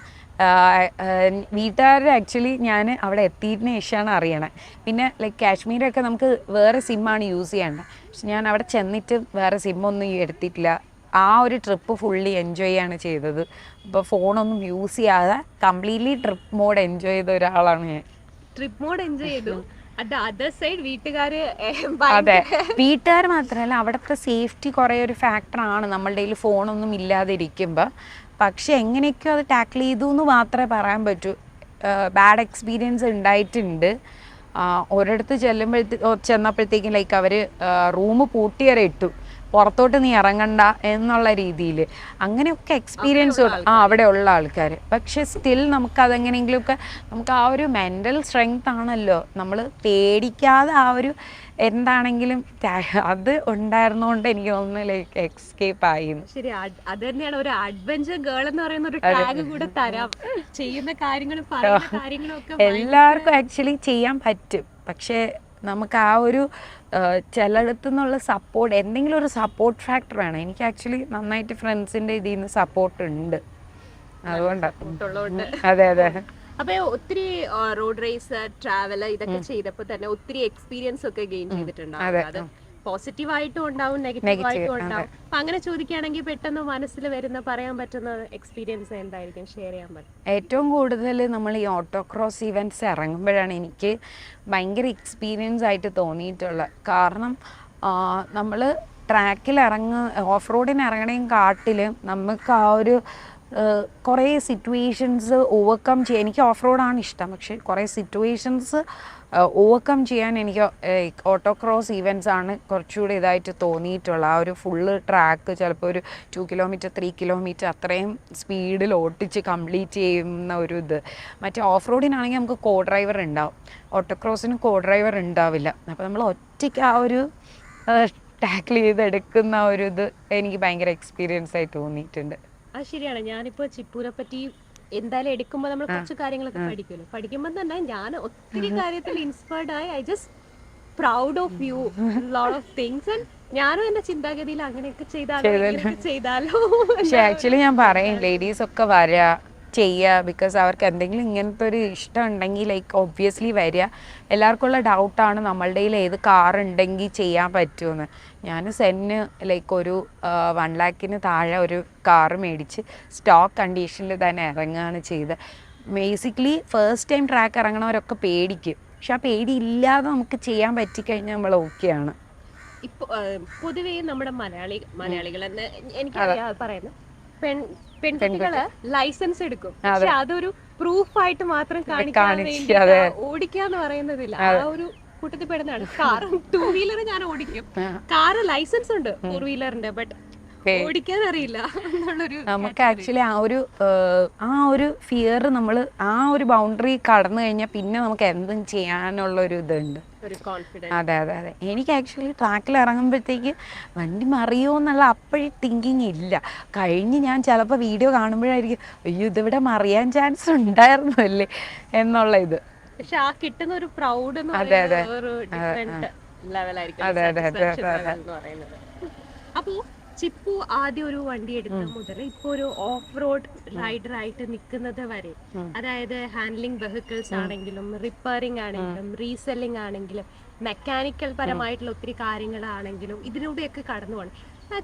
വീട്ടുകാരുടെ ആക്ച്വലി ഞാൻ അവിടെ എത്തിയതിന് ശേഷമാണ് അറിയണേ. പിന്നെ ലൈക്ക് കാശ്മീരൊക്കെ നമുക്ക് വേറെ സിമ്മാണ് യൂസ് ചെയ്യേണ്ടത്. പക്ഷെ ഞാൻ അവിടെ ചെന്നിട്ട് വേറെ സിമ്മൊന്നും എടുത്തിട്ടില്ല. ആ ഒരു ട്രിപ്പ് ഫുള്ളി എൻജോയ് ചെയ്യാണ് ചെയ്തത്. ഇപ്പോൾ ഫോണൊന്നും യൂസ് ചെയ്യാതെ കംപ്ലീറ്റ്ലി ട്രിപ്പ് മോഡ് എൻജോയ് ചെയ്ത ഒരാളാണ് ഞാൻ. ട്രിപ്പ് മോഡ് എൻജോയ് ചെയ്തു. അതർ സൈഡ് അതെ, വീട്ടുകാർ മാത്രമല്ല അവിടുത്തെ സേഫ്റ്റി കുറേ ഒരു ഫാക്ടറാണ് നമ്മളുടെ കയ്യിൽ ഫോണൊന്നും ഇല്ലാതിരിക്കുമ്പോൾ. പക്ഷെ എങ്ങനെയൊക്കെയോ അത് ടാക്കിൾ ചെയ്തു എന്ന് മാത്രമേ പറയാൻ പറ്റൂ. ബാഡ് എക്സ്പീരിയൻസ് ഉണ്ടായിട്ടുണ്ട്. ഒരിടത്ത് ചെന്നപ്പോഴത്തേക്കും ലൈക്ക് അവർ റൂം പൂട്ടിയവരെ ഇട്ടു, പുറത്തോട്ട് നീ ഇറങ്ങണ്ട എന്നുള്ള രീതിയിൽ. അങ്ങനെയൊക്കെ എക്സ്പീരിയൻസ് അവിടെ ഉള്ള ആൾക്കാർ. പക്ഷെ സ്റ്റിൽ നമുക്കതെങ്ങനെയെങ്കിലുമൊക്കെ നമുക്ക് ആ ഒരു മെൻ്റൽ സ്ട്രെങ്ത് ആണല്ലോ, നമ്മൾ പേടിക്കാതെ ആ ഒരു എന്താണെങ്കിലും അത് ഉണ്ടായിരുന്നോണ്ട് എനിക്ക് തോന്നുന്നു ലൈക്ക് എസ്കേപ്പ് ആയി. ശരി, അത് തന്നെയാണ് ഒരു അഡ്വഞ്ചർ ഗേൾ എന്ന് പറയുന്ന ഒരു ടാഗ് കൂടെ തരാം. ചെയ്യുന്ന കാര്യങ്ങളും പറയുന്ന കാര്യങ്ങളും ഒക്കെ എല്ലാവർക്കും ആക്ച്വലി ചെയ്യാൻ പറ്റും. പക്ഷേ നമുക്ക് ആ ഒരു ചിലയിടത്തു നിന്നുള്ള സപ്പോർട്ട്, എന്തെങ്കിലും ഒരു സപ്പോർട്ട് ഫാക്ടർ വേണം. എനിക്ക് ആക്ച്വലി നന്നായിട്ട് ഫ്രണ്ട്സിൻ്റെ ഇതിൽ നിന്ന് സപ്പോർട്ട് ഉണ്ട്. അതുകൊണ്ടാണ്. അതെ. അപ്പൊ ഒത്തിരി റോഡ് റേസ്, ട്രാവല് ഇതൊക്കെ ചെയ്തപ്പോ തന്നെ ഒത്തിരി എക്സ്പീരിയൻസ് ഒക്കെ ഗെയിൻ ചെയ്തിട്ടുണ്ടാവും. അത് പോസിറ്റീവായിട്ടും ഉണ്ടാവും, നെഗറ്റീവായിട്ടും ഉണ്ടാവും. അപ്പൊ അങ്ങനെ ചോദിക്കുകയാണെങ്കിൽ പെട്ടെന്ന് മനസ്സിൽ വരുന്ന പറയാൻ പറ്റുന്ന എക്സ്പീരിയൻസ് എന്തായിരിക്കും ഷെയർ ചെയ്യാൻ പറ്റും? ഏറ്റവും കൂടുതൽ നമ്മൾ ഈ ഓട്ടോക്രോസ് ഇവൻറ്റ്സ് ഇറങ്ങുമ്പോഴാണ് എനിക്ക് ഭയങ്കര എക്സ്പീരിയൻസ് ആയിട്ട് തോന്നിയിട്ടുള്ളത്. കാരണം നമ്മൾ ട്രാക്കിൽ ഓഫ് റോഡിന് ഇറങ്ങണേയും കാട്ടിലും നമുക്ക് ആ ഒരു കുറേ സിറ്റുവേഷൻസ് ഓവർകം ചെയ്യാൻ, എനിക്ക് ഓഫ് റോഡാണ് ഇഷ്ടം, പക്ഷേ കുറേ സിറ്റുവേഷൻസ് ഓവർകം ചെയ്യാൻ എനിക്ക് ഓട്ടോക്രോസ് ഈവൻറ്റ്സ് ആണ് കുറച്ചുകൂടി ഇതായിട്ട് തോന്നിയിട്ടുള്ള. ആ ഒരു ഫുള്ള് ട്രാക്ക് ചിലപ്പോൾ ഒരു 2 കിലോമീറ്റർ 3 കിലോമീറ്റർ അത്രയും സ്പീഡിൽ ഓട്ടിച്ച് കംപ്ലീറ്റ് ചെയ്യുന്ന ഒരു ഇത്. മറ്റേ ഓഫ് റോഡിനാണെങ്കിൽ നമുക്ക് കോ ഡ്രൈവർ ഉണ്ടാവും, ഓട്ടോക്രോസിന് കോ ഡ്രൈവർ ഉണ്ടാവില്ല. അപ്പോൾ നമ്മൾ ഒറ്റയ്ക്ക് ആ ഒരു ടാക്കിൾ ചെയ്തെടുക്കുന്ന ഒരു ഇത് എനിക്ക് ഭയങ്കര എക്സ്പീരിയൻസ് ആയി തോന്നിയിട്ടുണ്ട്. അത് ശരിയാണ്. ഞാനിപ്പോൾ ചിപ്പൂരെ പറ്റി എന്തായാലും എടുക്കുമ്പോൾ നമ്മൾ കുറച്ച് കാര്യങ്ങളൊക്കെ പഠിക്കുമല്ലോ. പഠിക്കുമ്പോൾ തന്നെ ഞാൻ ഒത്തിരി കാര്യത്തിൽ ഇൻസ്പയർഡ് ആയി. I just proud of you lot of things. And ഞാനും എന്റെ ചിന്താഗതിയിൽ അങ്ങനെയൊക്കെ ചെയ്താലോ. പക്ഷെ ആക്ച്വലി ഞാൻ പറയും ലേഡീസ് ഒക്കെ വരാ ചെയ്യുക. ബിക്കോസ് അവർക്ക് എന്തെങ്കിലും ഇങ്ങനത്തെ ഒരു ഇഷ്ടം ഉണ്ടെങ്കിൽ ലൈക്ക് ഒബ്വിയസ്ലി വരിക. എല്ലാവർക്കും ഉള്ള ഡൗട്ടാണ് നമ്മളുടെ കയ്യിൽ ഏത് കാർ ഉണ്ടെങ്കിൽ ചെയ്യാൻ പറ്റുമെന്ന്. ഞാൻ സെന്ന് ലൈക്ക് ഒരു 1 lakhന് താഴെ ഒരു കാറ് മേടിച്ച് സ്റ്റോക്ക് കണ്ടീഷനിൽ തന്നെ ഇറങ്ങുകയാണ് ചെയ്തത്. ബേസിക്കലി ഫസ്റ്റ് ടൈം ട്രാക്ക് ഇറങ്ങണവരൊക്കെ പേടിക്കും, പക്ഷെ ആ പേടി ഇല്ലാതെ നമുക്ക് ചെയ്യാൻ പറ്റിക്കഴിഞ്ഞാൽ നമ്മൾ ഓക്കെയാണ്. ഇപ്പോൾ പൊതുവേ നമ്മുടെ മലയാളികൾ എന്ന് എനിക്കറിയാം പറയുന്നത് പെൺകുട്ടികള് ലൈസൻസ് എടുക്കും, പക്ഷെ അതൊരു പ്രൂഫായിട്ട് മാത്രം കാണിക്കാൻ വേണ്ടി ഓടിക്കാന്ന് പറയുന്നതില്ല. ആ ഒരു കൂട്ടത്തിൽ പെടുന്നതാണ്. കാറും 2 വീലർ ഞാൻ ഓടിക്കും, കാറ് ലൈസൻസ് ഉണ്ട് 4 വീലറിന്റെ, ബട്ട് ഓടിക്കാൻ അറിയില്ല എന്നുള്ളൊരു. നമുക്ക് ആക്ച്വലി ആ ഒരു ഫിയർ, നമ്മൾ ആ ഒരു ബൗണ്ടറി കടന്നു കഴിഞ്ഞാൽ പിന്നെ നമുക്ക് എന്തും ചെയ്യാനുള്ളൊരു ഇതുണ്ട്. അതെ. എനിക്ക് ആക്ച്വലി ട്രാക്കിൽ ഇറങ്ങുമ്പോഴത്തേക്ക് വണ്ടി മറിയോ എന്നുള്ള അപ്പോഴും തിങ്കിങ് ഇല്ല. കഴിഞ്ഞ് ഞാൻ ചിലപ്പോൾ വീഡിയോ കാണുമ്പോഴായിരിക്കും അയ്യോ ഇതിവിടെ മറിയാൻ ചാൻസ് ഉണ്ടായിരുന്നു അല്ലേ എന്നുള്ള ഇത്. പക്ഷെ ആ കിട്ടുന്ന ഒരു പ്രൗഡ് ലെവലായിരിക്കും. അപ്പോ ചിപ്പു ആദ്യം ഒരു വണ്ടി എടുത്ത മുതൽ ഇപ്പൊ ഒരു ഓഫ് റോഡ് റൈഡർ ആയിട്ട് നിൽക്കുന്നത് വരെ, അതായത് ഹാൻഡ്ലിംഗ് വെഹിക്കിൾസ് ആണെങ്കിലും റിപ്പയറിംഗ് ആണെങ്കിലും റീസെല്ലിംഗ് ആണെങ്കിലും മെക്കാനിക്കൽ പരമായിട്ടുള്ള ഒത്തിരി കാര്യങ്ങളാണെങ്കിലും ഇതിലൂടെയൊക്കെ കടന്നു പോകണം.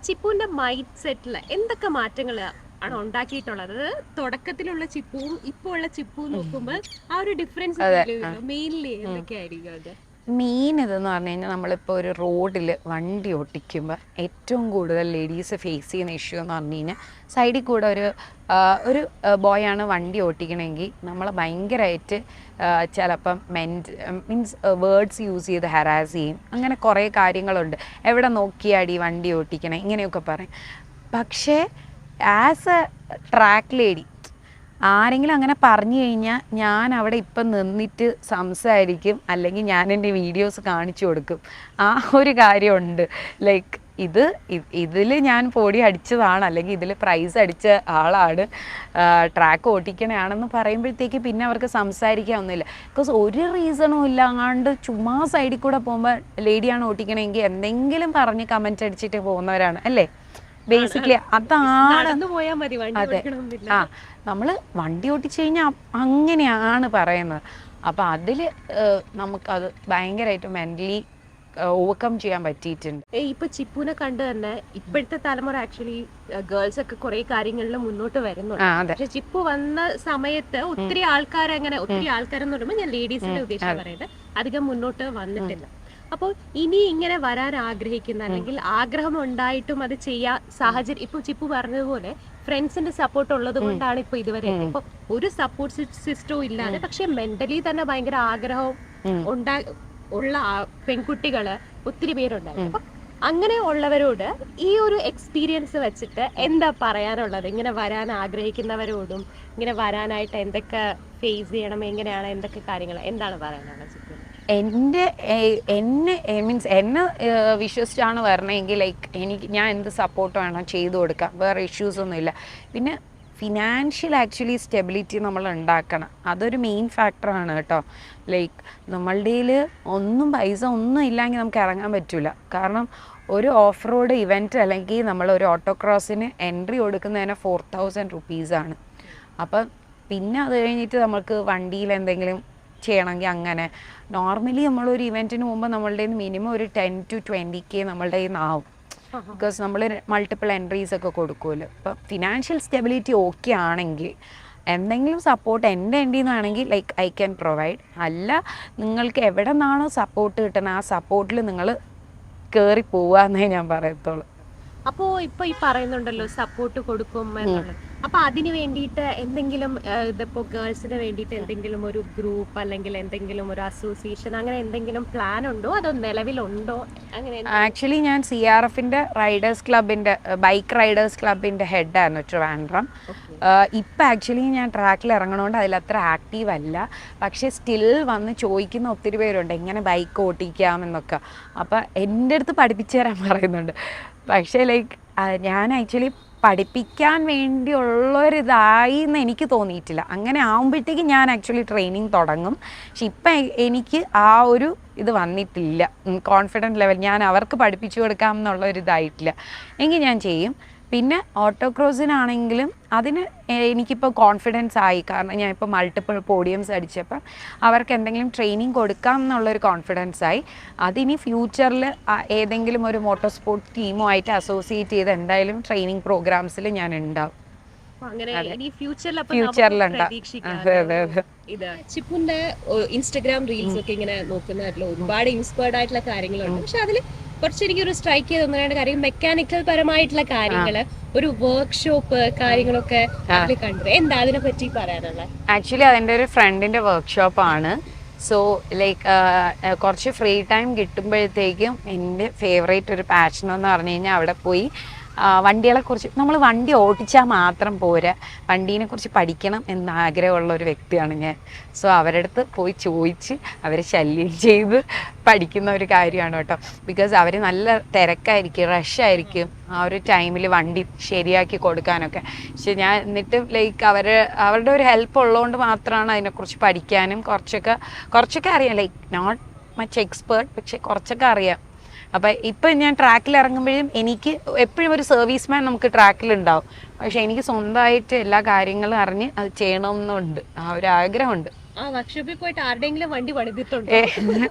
ചിപ്പുവിന്റെ മൈൻഡ് സെറ്റില് എന്തൊക്കെ മാറ്റങ്ങൾ ആണ് ഉണ്ടാക്കിയിട്ടുള്ളത്? തുടക്കത്തിലുള്ള ചിപ്പുവും ഇപ്പോൾ ഉള്ള ചിപ്പുവും നോക്കുമ്പോൾ ആ ഒരു ഡിഫറൻസ് മെയിൻലി എന്തൊക്കെയായിരിക്കും അത്? മെയിൻ ഇതെന്ന് പറഞ്ഞു കഴിഞ്ഞാൽ നമ്മളിപ്പോൾ ഒരു റോഡിൽ വണ്ടി ഓടിക്കുമ്പോൾ ഏറ്റവും കൂടുതൽ ലേഡീസ് ഫേസ് ചെയ്യുന്ന ഇഷ്യൂ എന്ന് പറഞ്ഞു കഴിഞ്ഞാൽ സൈഡിൽ കൂടെ ഒരു ബോയാണ് വണ്ടി ഓടിക്കണമെങ്കിൽ നമ്മൾ ഭയങ്കരമായിട്ട് ചിലപ്പം മീൻസ് വേർഡ്സ് യൂസ് ചെയ്ത് ഹരാസ് ചെയ്യും. അങ്ങനെ കുറേ കാര്യങ്ങളുണ്ട്. എവിടെ നോക്കിയാടി വണ്ടി ഓടിക്കണേ ഇങ്ങനെയൊക്കെ പറയും. പക്ഷേ ആസ് എ ട്രാക്ക് ലേഡി ആരെങ്കിലും അങ്ങനെ പറഞ്ഞു കഴിഞ്ഞാൽ ഞാൻ അവിടെ ഇപ്പം നിന്നിട്ട് സംസാരിക്കും, അല്ലെങ്കിൽ ഞാൻ എൻ്റെ വീഡിയോസ് കാണിച്ചു കൊടുക്കും. ആ ഒരു കാര്യമുണ്ട്. ലൈക്ക് ഇതിൽ ഞാൻ പൊടി അടിച്ചതാണ്, അല്ലെങ്കിൽ ഇതിൽ പ്രൈസ് അടിച്ച ആളാണ്, ട്രാക്ക് ഓടിക്കണയാണെന്ന് പറയുമ്പോഴത്തേക്ക് പിന്നെ അവർക്ക് സംസാരിക്കാനൊന്നുമില്ല. ബിക്കോസ് ഒരു റീസണും ഇല്ലാണ്ട് ചുമ്മാ സൈഡിൽ കൂടെ പോകുമ്പോൾ ലേഡിയാണ് ഓടിക്കണമെങ്കിൽ എന്തെങ്കിലും പറഞ്ഞ് കമൻറ്റ് അടിച്ചിട്ട് പോകുന്നവരാണ് അല്ലേ ബേസിക്കലി. അതാണ് അതെ. നമ്മൾ വണ്ടി ഓടിച്ചു കഴിഞ്ഞാൽ അങ്ങനെയാണ് പറയുന്നത്. അപ്പം അതിൽ നമുക്കത് ഭയങ്കരമായിട്ട് മെൻ്റലി ഓവർകം ചെയ്യാൻ പറ്റിയിട്ടുണ്ട്. ഇപ്പൊ ചിപ്പുവിനെ കണ്ട് തന്നെ ഇപ്പോഴത്തെ തലമുറ ആക്ച്വലി ഗേൾസ് ഒക്കെ കുറെ കാര്യങ്ങളിൽ മുന്നോട്ട് വരുന്നുണ്ട്. പക്ഷെ ചിപ്പു വന്ന സമയത്ത് ഒത്തിരി ആൾക്കാരങ്ങനെ, ഒത്തിരി ആൾക്കാരെന്ന് പറയുമ്പോൾ ഞാൻ ലേഡീസിന്റെ ഉദ്ദേശം പറയുന്നത്, അധികം മുന്നോട്ട് വന്നിട്ടില്ല. അപ്പോൾ ഇനി ഇങ്ങനെ വരാൻ ആഗ്രഹിക്കുന്ന, അല്ലെങ്കിൽ ആഗ്രഹം ഉണ്ടായിട്ടും അത് ചെയ്യാൻ സാഹചര്യം, ഇപ്പൊ ചിപ്പു പറഞ്ഞതുപോലെ ഫ്രണ്ട്സിന്റെ സപ്പോർട്ട് ഉള്ളത് കൊണ്ടാണ് ഇപ്പൊ ഇതുവരെ. ഇപ്പൊ ഒരു സപ്പോർട്ട് സിസ്റ്റവും ഇല്ലാതെ പക്ഷെ മെന്റലി തന്നെ ഭയങ്കര ആഗ്രഹവും ഉള്ള പെൺകുട്ടികള് ഒത്തിരി പേരുണ്ടായിരുന്നു. അപ്പൊ അങ്ങനെ ഉള്ളവരോട് ഈ ഒരു എക്സ്പീരിയൻസ് വെച്ചിട്ട് എന്താ പറയാനുള്ളത്? ഇങ്ങനെ വരാൻ ആഗ്രഹിക്കുന്നവരോടും ഇങ്ങനെ വരാനായിട്ട് എന്തൊക്കെ ഫേസ് ചെയ്യണം, എങ്ങനെയാണ്, എന്തൊക്കെ കാര്യങ്ങൾ, എന്താണ് പറയാനുള്ളത്? എന്നെ വിശ്വസിച്ചാണ് വരണമെങ്കിൽ ഞാൻ എന്ത് സപ്പോർട്ട് വേണം ചെയ്തു കൊടുക്കാം, വേറെ ഇഷ്യൂസൊന്നുമില്ല. പിന്നെ ഫിനാൻഷ്യൽ ആക്ച്വലി സ്റ്റെബിലിറ്റി നമ്മൾ ഉണ്ടാക്കണം, അതൊരു മെയിൻ ഫാക്ടറാണ് കേട്ടോ. നമ്മളുടെ പൈസ ഒന്നും ഇല്ലെങ്കിൽ നമുക്ക് ഇറങ്ങാൻ പറ്റില്ല. കാരണം ഒരു ഓഫ് റോഡ് ഇവൻറ്റ് അല്ലെങ്കിൽ നമ്മളൊരു ഓട്ടോക്രോസിന് എൻട്രി കൊടുക്കുന്നതിന് 4000 റുപ്പീസാണ്. അപ്പം പിന്നെ അത് കഴിഞ്ഞിട്ട് നമുക്ക് വണ്ടിയിൽ എന്തെങ്കിലും ചെയ്യണമെങ്കിൽ അങ്ങനെ നോർമലി നമ്മളൊരു ഇവൻറ്റിന് പോകുമ്പോൾ നമ്മളുടെ മിനിമം ഒരു 10 to 20K നമ്മളുടെ കയ്യിൽ നിന്നാവും. ബിക്കോസ് നമ്മൾ മൾട്ടിപ്പിൾ എൻട്രീസ് ഒക്കെ കൊടുക്കുമല്ലോ. അപ്പം ഫിനാൻഷ്യൽ സ്റ്റെബിലിറ്റി ഓക്കെ ആണെങ്കിൽ എന്തെങ്കിലും സപ്പോർട്ട് എൻ്റെ എൻഡിൽ നിന്നാണെങ്കിൽ ഐ ക്യാൻ പ്രൊവൈഡ്. അല്ല, നിങ്ങൾക്ക് എവിടെ നിന്നാണോ സപ്പോർട്ട് കിട്ടുന്നത് ആ സപ്പോർട്ടിൽ നിങ്ങൾ കയറി പോവുക എന്നേ ഞാൻ പറയത്തുള്ളൂ. അപ്പോ ഇപ്പൊ ഈ പറയുന്നുണ്ടല്ലോ സപ്പോർട്ട് കൊടുക്കും എന്നുള്ളത്, അപ്പൊ അതിന് വേണ്ടിയിട്ട് എന്തെങ്കിലും ഇതിപ്പോ ഗേൾസിന് വേണ്ടിയിട്ട് എന്തെങ്കിലും ഒരു ഗ്രൂപ്പ് അല്ലെങ്കിൽ എന്തെങ്കിലും ഒരു അസോസിയേഷൻ അങ്ങനെ എന്തെങ്കിലും പ്ലാൻ ഉണ്ടോ, അതോ നിലവിലുണ്ടോ? അങ്ങനെ ആക്ച്വലി ഞാൻ CRFന്റെ റൈഡേഴ്സ് ക്ലബിന്റെ ബൈക്ക് റൈഡേഴ്സ് ക്ലബിന്റെ ഹെഡായിരുന്നു ട്രിവാൻഡ്രം. ഇപ്പം ആക്ച്വലി ഞാൻ ട്രാക്കിൽ ഇറങ്ങണോണ്ട് അതിലത്ര ആക്റ്റീവ് അല്ല. പക്ഷേ സ്റ്റിൽ വന്ന് ചോദിക്കുന്ന ഒത്തിരി പേരുണ്ട് എങ്ങനെ ബൈക്ക് ഓട്ടിക്കാമെന്നൊക്കെ. അപ്പം എൻ്റെ അടുത്ത് പഠിപ്പിച്ചു തരാൻ പറയുന്നുണ്ട്. പക്ഷേ ഞാൻ ആക്ച്വലി പഠിപ്പിക്കാൻ വേണ്ടിയുള്ളൊരിതായി എന്ന് എനിക്ക് തോന്നിയിട്ടില്ല. അങ്ങനെ ആകുമ്പോഴത്തേക്ക് ഞാൻ ആക്ച്വലി ട്രെയിനിങ് തുടങ്ങും. പക്ഷെ ഇപ്പം എനിക്ക് ആ ഒരു ഇത് വന്നിട്ടില്ല, കോൺഫിഡൻറ്റ് ലെവൽ ഞാൻ അവർക്ക് പഠിപ്പിച്ചു കൊടുക്കാം എന്നുള്ളൊരിതായിട്ടില്ല. എങ്കിൽ ഞാൻ ചെയ്യും. പിന്നെ ഓട്ടോക്രോസിനാണെങ്കിലും അതിന് എനിക്കിപ്പോൾ കോൺഫിഡൻസ് ആയി. കാരണം ഞാൻ ഇപ്പോൾ മൾട്ടിപ്പിൾ പോഡിയംസ് അടിച്ചപ്പോൾ അവർക്ക് എന്തെങ്കിലും ട്രെയിനിങ് കൊടുക്കാം എന്നുള്ളൊരു കോൺഫിഡൻസ് ആയി. അതിനി ഫ്യൂച്ചറിൽ ഏതെങ്കിലും ഒരു മോട്ടോർ സ്പോർട്ട് ടീമുമായിട്ട് അസോസിയേറ്റ് ചെയ്ത് എന്തായാലും ട്രെയിനിങ് പ്രോഗ്രാംസിൽ ഞാൻ ഉണ്ടാവും. ചിപ്പുന്റെ ഇൻസ്റ്റഗ്രാം റീൽസ് ഒക്കെ ഇങ്ങനെ നോക്കുന്നതിൽ ഒരുപാട് ഇൻസ്പയർഡ് ആയിട്ടുള്ള കാര്യങ്ങളുണ്ട്. പക്ഷെ അതിൽ കുറച്ച് എനിക്കൊരു സ്ട്രൈക്ക് ചെയ്ത് ഒന്നുകൂടെ കാര്യം, മെക്കാനിക്കൽ പരമായിട്ടുള്ള കാര്യങ്ങള്, ഒരു വർക്ക്ഷോപ്പ് കാര്യങ്ങളൊക്കെ കണ്ടു. എന്താ അതിനെ പറ്റി പറയാനുള്ളത്? ആക്ച്വലി അതെൻ്റെ ഒരു ഫ്രണ്ടിന്റെ വർക്ക്ഷോപ്പാണ്. സോ കുറച്ച് ഫ്രീ ടൈം കിട്ടുമ്പോഴത്തേക്കും എൻ്റെ ഫേവറേറ്റ് ഒരു പാഷൻ എന്ന് പറഞ്ഞു കഴിഞ്ഞാൽ അവിടെ പോയി വണ്ടികളെക്കുറിച്ച്, നമ്മൾ വണ്ടി ഓടിച്ചാൽ മാത്രം പോരാ, വണ്ടീനെ കുറിച്ച് പഠിക്കണം എന്ന ആഗ്രഹമുള്ള ഒരു വ്യക്തിയാണ് ഞാൻ. സോ അവരുടെ അടുത്ത് പോയി ചോദിച്ച് അവരെ ശല്യം ചെയ്ത് പഠിക്കുന്ന ഒരു കാര്യമാണ് കേട്ടോ. ബിക്കോസ് അവർ നല്ല തിരക്കായിരിക്കും, റഷായിരിക്കും ആ ഒരു ടൈമിൽ വണ്ടി ശരിയാക്കി കൊടുക്കാനൊക്കെ. പക്ഷെ ഞാൻ എന്നിട്ട് അവരുടെ ഒരു ഹെൽപ്പ് ഉള്ളതുകൊണ്ട് മാത്രമാണ് അതിനെക്കുറിച്ച് പഠിക്കാനും കുറച്ചൊക്കെ അറിയാം. നോട്ട് മച്ച് എക്സ്പേർട്ട്, പക്ഷെ കുറച്ചൊക്കെ അറിയാം. അപ്പം ഇപ്പം ഞാൻ ട്രാക്കിൽ ഇറങ്ങുമ്പോഴും എനിക്ക് എപ്പോഴും ഒരു സർവീസ് മാൻ നമുക്ക് ട്രാക്കിലുണ്ടാവും. പക്ഷെ എനിക്ക് സ്വന്തമായിട്ട് എല്ലാ കാര്യങ്ങളും അറിഞ്ഞ് അത് ചെയ്യണമെന്നുണ്ട്, ആ ഒരു ആഗ്രഹമുണ്ട്. വർക്ക്ഷോപ്പിൽ പോയിട്ട് ആരുടെയെങ്കിലും വണ്ടി പണിതിട്ടുണ്ടോ?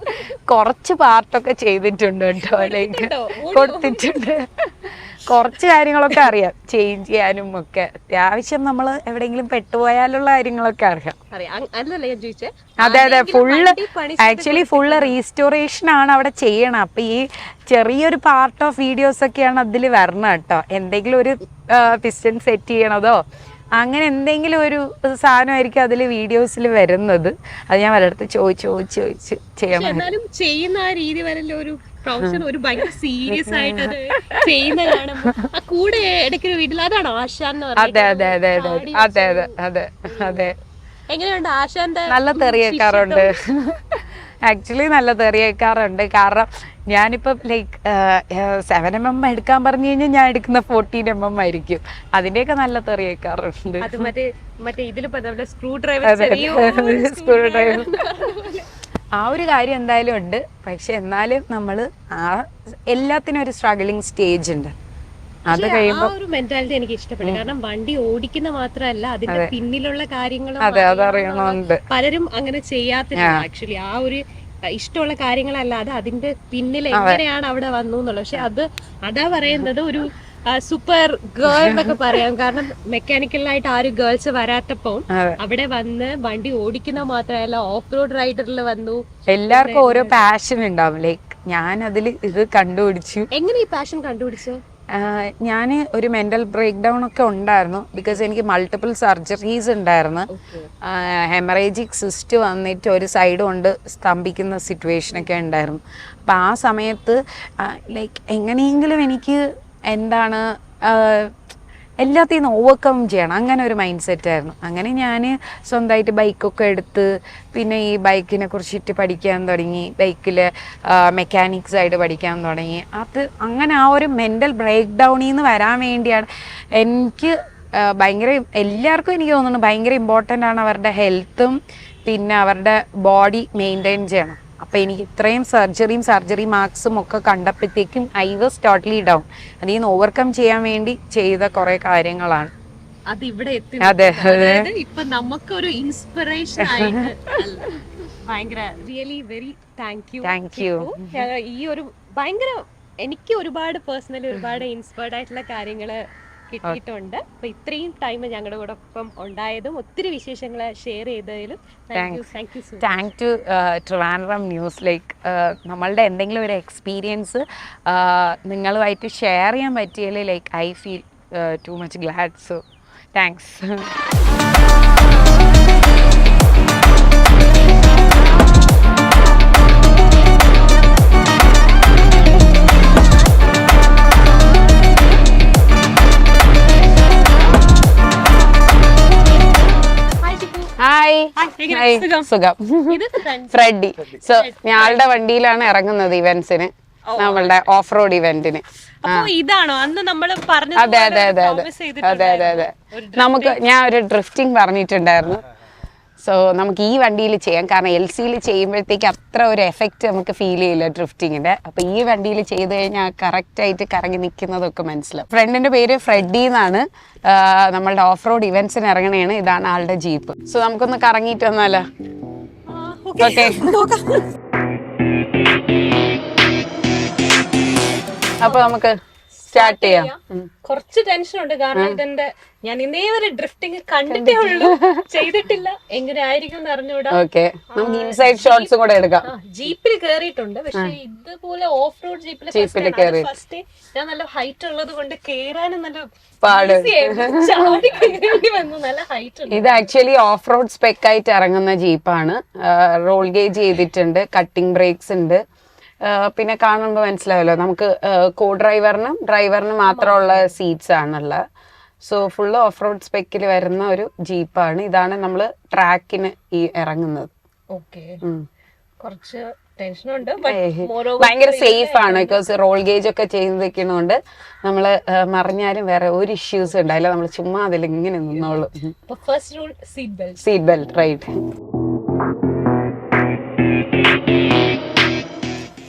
കുറച്ച് പാർട്ടൊക്കെ ചെയ്തിട്ടുണ്ട് കേട്ടോ, ലൈക്ക് കൊടുത്തിട്ടുണ്ട്. കുറച്ച് കാര്യങ്ങളൊക്കെ അറിയാം ചേഞ്ച് ചെയ്യാനും ഒക്കെ. അത്യാവശ്യം നമ്മൾ എവിടെയെങ്കിലും പെട്ടുപോയാലുള്ള കാര്യങ്ങളൊക്കെ അറിയാം. അതെ അതെ, ഫുള്ള് ആക്ച്വലി ഫുള്ള് റീസ്റ്റോറേഷൻ ആണ് അവിടെ ചെയ്യണം. അപ്പൊ ഈ ചെറിയൊരു പാർട്ട് ഓഫ് വീഡിയോസ് ഒക്കെയാണ് അതിൽ വരണം കേട്ടോ. എന്തെങ്കിലും ഒരു പിസ്റ്റൺ സെറ്റ് ചെയ്യണതോ അങ്ങനെ എന്തെങ്കിലും ഒരു സാധനമായിരിക്കും അതിൽ വീഡിയോസിൽ വരുന്നത്. അത് ഞാൻ പലയിടത്ത് ചോദിച്ച് ചെയ്യണം. ചെയ്യുന്ന ആ രീതി വരല്ലോ ഒരു പ്രൊഫഷൻ, ഒരു ഭയങ്കര സീരിയസ് ആയിട്ട് അത് ചെയ്യുന്ന കാണുമ്പോൾ കൂടെ ഇടയ്ക്കൊരു വീട്ടിൽ അതാണ് ആശാൻ എന്ന് പറയുന്നത്. അതെ അതെ അതെ അതെ അതെ അതെ അതെ അതെ. എങ്ങനെയുണ്ട് ആശാന്റെ? നല്ല തെറിയേക്കാറുണ്ട് ആക്ച്വലി, നല്ല തെറിയേക്കാറുണ്ട്. കാരണം ഞാനിപ്പം ലൈക്ക് 7mm എടുക്കാൻ പറഞ്ഞു കഴിഞ്ഞാൽ ഞാൻ എടുക്കുന്ന 14mm ആയിരിക്കും. അതിന്റെയൊക്കെ നല്ല തെറിയേക്കാറുണ്ട്. സ്ക്രൂ ഡ്രൈവർ ആ ഒരു കാര്യം എന്തായാലും ഉണ്ട്. പക്ഷെ എന്നാലും നമ്മൾ എല്ലാത്തിനും ഒരു സ്ട്രഗിളിങ് സ്റ്റേജ് ഉണ്ട്. അത് കഴിയുമ്പോ ഒരു മെന്റാലിറ്റി എനിക്ക് ഇഷ്ടപ്പെട്ടു. കാരണം വണ്ടി ഓടിക്കുന്ന മാത്രമല്ല അതിന്റെ പിന്നിലുള്ള കാര്യങ്ങളും അതറിയണമുണ്ട്. പലരും അങ്ങനെ ചെയ്യാത്തില്ല. ആക്ച്വലി ആ ഒരു ഇഷ്ടമുള്ള കാര്യങ്ങളല്ലാതെ അതിന്റെ പിന്നിൽ എങ്ങനെയാണ് അവിടെ വന്നു എന്നുള്ളത്. പക്ഷെ അതാ പറയുന്നത് ഒരു സൂപ്പർ ഗേൾ എന്നൊക്കെ പറയാം. കാരണം മെക്കാനിക്കലായിട്ട് ആരും ഗേൾസ് വരാത്തപ്പോ അവിടെ വന്ന് വണ്ടി ഓടിക്കുന്ന മാത്രമല്ല ഓഫ് റോഡ് റൈഡറിൽ വന്നു. എല്ലാവർക്കും ഓരോ പാഷൻ ഉണ്ടാവും. ലൈക്ക് ഞാൻ അതിൽ ഇത് കണ്ടുപിടിച്ചു. എങ്ങനെ ഈ പാഷൻ കണ്ടുപിടിച്ചു? ഞാൻ ഒരു മെന്റൽ ബ്രേക്ക് ഡൗൺ ഒക്കെ ഉണ്ടായിരുന്നു. ബിക്കോസ് എനിക്ക് മൾട്ടിപ്പിൾ സർജറീസ് ഉണ്ടായിരുന്നു. ഹെമറേജിക് സിസ്റ്റ് വന്നിട്ട് ഒരു സൈഡ് കൊണ്ട് സ്തംഭിക്കുന്ന സിറ്റുവേഷനൊക്കെ ഉണ്ടായിരുന്നു. അപ്പം ആ സമയത്ത് ലൈക്ക് എങ്ങനെയെങ്കിലും എനിക്ക് എന്താണ് എല്ലാത്തിൽ നിന്ന് ഓവർകം ചെയ്യണം, അങ്ങനെ ഒരു മൈൻഡ് സെറ്റായിരുന്നു. അങ്ങനെ ഞാൻ സ്വന്തമായിട്ട് ബൈക്കൊക്കെ എടുത്ത് പിന്നെ ഈ ബൈക്കിനെ കുറിച്ചിട്ട് പഠിക്കാൻ തുടങ്ങി. ബൈക്കിൽ മെക്കാനിക്സ് ആയിട്ട് പഠിക്കാൻ തുടങ്ങി. അത് അങ്ങനെ ആ ഒരു മെൻ്റൽ ബ്രേക്ക് ഡൗണിൽ നിന്ന് വരാൻ വേണ്ടിയാണ് എനിക്ക് ഭയങ്കര, എല്ലാവർക്കും എനിക്ക് തോന്നുന്നു ഭയങ്കര ഇമ്പോർട്ടൻ്റ് ആണ് അവരുടെ ഹെൽത്തും പിന്നെ അവരുടെ ബോഡി മെയിൻറ്റെയിൻ ചെയ്യണം. അപ്പോൾ എനിക്ക് ഇത്രയും സർജറി മാർക്സും ഒക്കെ കണ്ടപ്പോഴത്തേക്കും ഐ വാസ് ടോട്ടലി ഡൗൺ. അതിൽ നിന്ന് ഓവർകം ചെയ്യാൻ വേണ്ടി ചെയ്ത കുറേ കാര്യങ്ങളാണ് അത് ഇവിടെ എത്തി. അതെ അതെ, ഇപ്പൊ നമുക്കൊരു ഇൻസ്പിറേഷൻ ആയിട്ട് ഭയങ്കര റിയലി വെരി താങ്ക് യു. ഈ ഒരു ഭയങ്കര എനിക്ക് ഒരുപാട് പേഴ്സണലി ഒരുപാട് ഇൻസ്പയർഡ് ആയിട്ടുള്ള കാര്യങ്ങള് കിട്ടിയിട്ടുണ്ട്. അപ്പൊ ഇത്രയും ടൈം ഞങ്ങളുടെ കൂടെ ഒപ്പം ഉണ്ടായതും ഒത്തിരി വിശേഷങ്ങൾ ഷെയർ ചെയ്തതിലും thank to Trivandrum news. Like നമ്മളുടെ എന്തെങ്കിലും ഒരു എക്സ്പീരിയൻസ് നിങ്ങളുമായിട്ട് ഷെയർ ചെയ്യാൻ പറ്റിയതിൽ like I feel too much glad. So thanks. സുഖം. ഫ്രെഡി. സോ ഞാളുടെ വണ്ടിയിലാണ് ഇറങ്ങുന്നത് ഇവന്റ്സിന്, നമ്മളുടെ ഓഫ് റോഡ് ഇവന്റിന്. ഇതാണോ അന്ന് നമ്മൾ പറഞ്ഞത്? അതെ അതെ അതെ അതെ അതെ അതെ. നമുക്ക് ഞാൻ ഒരു ഡ്രിഫ്റ്റിംഗ് പറഞ്ഞിട്ടുണ്ടായിരുന്നു. സോ നമുക്ക് ഈ വണ്ടിയിൽ ചെയ്യാം. കാരണം LCയിൽ ചെയ്യുമ്പോഴത്തേക്ക് അത്ര ഒരു എഫക്റ്റ് നമുക്ക് ഫീൽ ചെയ്യില്ല ഡ്രിഫ്റ്റിങ്ങിന്റെ. അപ്പൊ ഈ വണ്ടിയിൽ ചെയ്ത് കഴിഞ്ഞാൽ കറക്റ്റായിട്ട് കറങ്ങി നിൽക്കുന്നതൊക്കെ മനസ്സിലാവും. ഫ്രണ്ടിന്റെ പേര് ഫ്രെഡി എന്നാണ്. നമ്മളുടെ ഓഫ് റോഡ് ഇവന്റ്സിന് ഇറങ്ങണേണ്. ഇതാണ് ആളുടെ ജീപ്പ്. സോ നമുക്കൊന്ന് കറങ്ങിയിട്ട് വന്നാലോ? ഓക്കെ, അപ്പൊ നമുക്ക് സ്റ്റാർട്ട് ചെയ്യാം. കുറച്ച് ടെൻഷൻ ഉണ്ട്. കാരണം ഇതെന്റെ ഞാൻ ഇന്നേ വരെ ഡ്രിഫ്റ്റിംഗ് കണ്ടിട്ടേ ഉള്ളൂ, ചെയ്തിട്ടില്ല. എങ്ങനെ ആയിരിക്കും അറിഞ്ഞൂടാ. നമുക്ക് ഇൻസൈഡ് ഷോട്ട്സ് കൂടെ എടുക്കാം. ജീപ്പിൽ കേറിയിട്ടുണ്ട്, പക്ഷെ ഇതുപോലെ ഓഫ് റോഡ് ജീപ്പിൽ ഫസ്റ്റ് ഞാൻ നല്ല ഹൈറ്റ് ഉള്ളത് കൊണ്ട് കേറാനും നല്ല പാട്. നല്ല ഹൈറ്റ്. ഇത് ആക്ച്വലി ഓഫ് റോഡ് സ്പെക്ക് ആയിട്ട് ഇറങ്ങുന്ന ജീപ്പാണ്. റോൾ ഗേജ് ചെയ്തിട്ടുണ്ട്, കട്ടിംഗ് ബ്രേക്സ് ഉണ്ട്. പിന്നെ കാണുമ്പോൾ മനസ്സിലാവല്ലോ നമുക്ക് ഡ്രൈവറിനും മാത്രമുള്ള സീറ്റ്സ് ആണുള്ളത്. സോ ഫുള്ള് ഓഫ് റോഡ് സ്പെക്കിൽ വരുന്ന ഒരു ജീപ്പാണ്. ഇതാണ് നമ്മൾ ട്രാക്കിന് ഈ ഇറങ്ങുന്നത്. കുറച്ച് ടെൻഷനുണ്ട്, ഭയങ്കര സേഫ് ആണ്. ബിക്കോസ് റോൾ ഗേജ് ഒക്കെ ചെയ്ത് വെക്കുന്നതുകൊണ്ട് നമ്മള് മറിഞ്ഞാലും വേറെ ഒരു ഇഷ്യൂസ് ഉണ്ടായില്ല. നമ്മൾ ചുമ്മാ അതിൽ ഇങ്ങനെ നിന്നോളൂ. സീറ്റ് ബെൽറ്റ്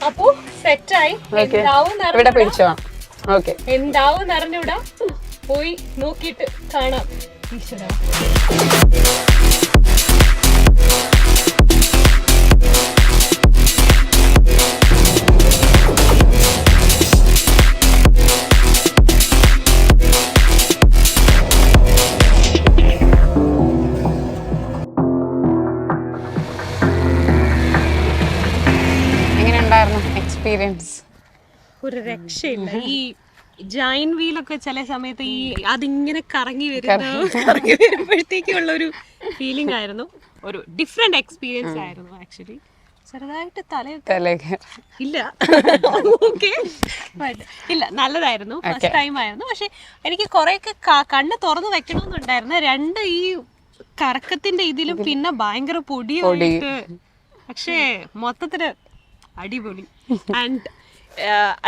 അപ്പോ സെറ്റായി. ഓക്കെ, ഇവിടെ പിടിച്ചോ. ഓക്കെ, എന്താവും അറിഞ്ഞൂടാ, പോയി നോക്കിയിട്ട് കാണാം. ഈശ്വരാ. എങ്ങനെ ഉണ്ടായിരുന്നു എക്സ്പീരിയൻസ്? ഒരു രക്ഷയില്ല. ഈ ജൈന്റ് വീലൊക്കെ ചില സമയത്ത് ഈ അതിങ്ങനെ കറങ്ങി വരുമ്പോഴത്തേക്കുള്ള ഒരു ഫീലിംഗ് ആയിരുന്നു. ഒരു ഡിഫറെന്റ് എക്സ്പീരിയൻസ് ആയിരുന്നു ആക്ച്വലി. ചെറുതായിട്ട് തലയൊക്കെ ഇല്ല. ഓക്കെ, ഇല്ല, നല്ലതായിരുന്നു. ഫസ്റ്റ് ടൈം ആയിരുന്നു. പക്ഷെ എനിക്ക് കുറെയൊക്കെ കണ്ണ് തുറന്നു വെക്കണമെന്നുണ്ടായിരുന്നു. രണ്ട് ഈ കറക്കത്തിന്റെ ഇതിലും പിന്നെ ഭയങ്കര പൊടിയായിട്ട്. പക്ഷേ മൊത്തത്തില് അടിപൊളി. And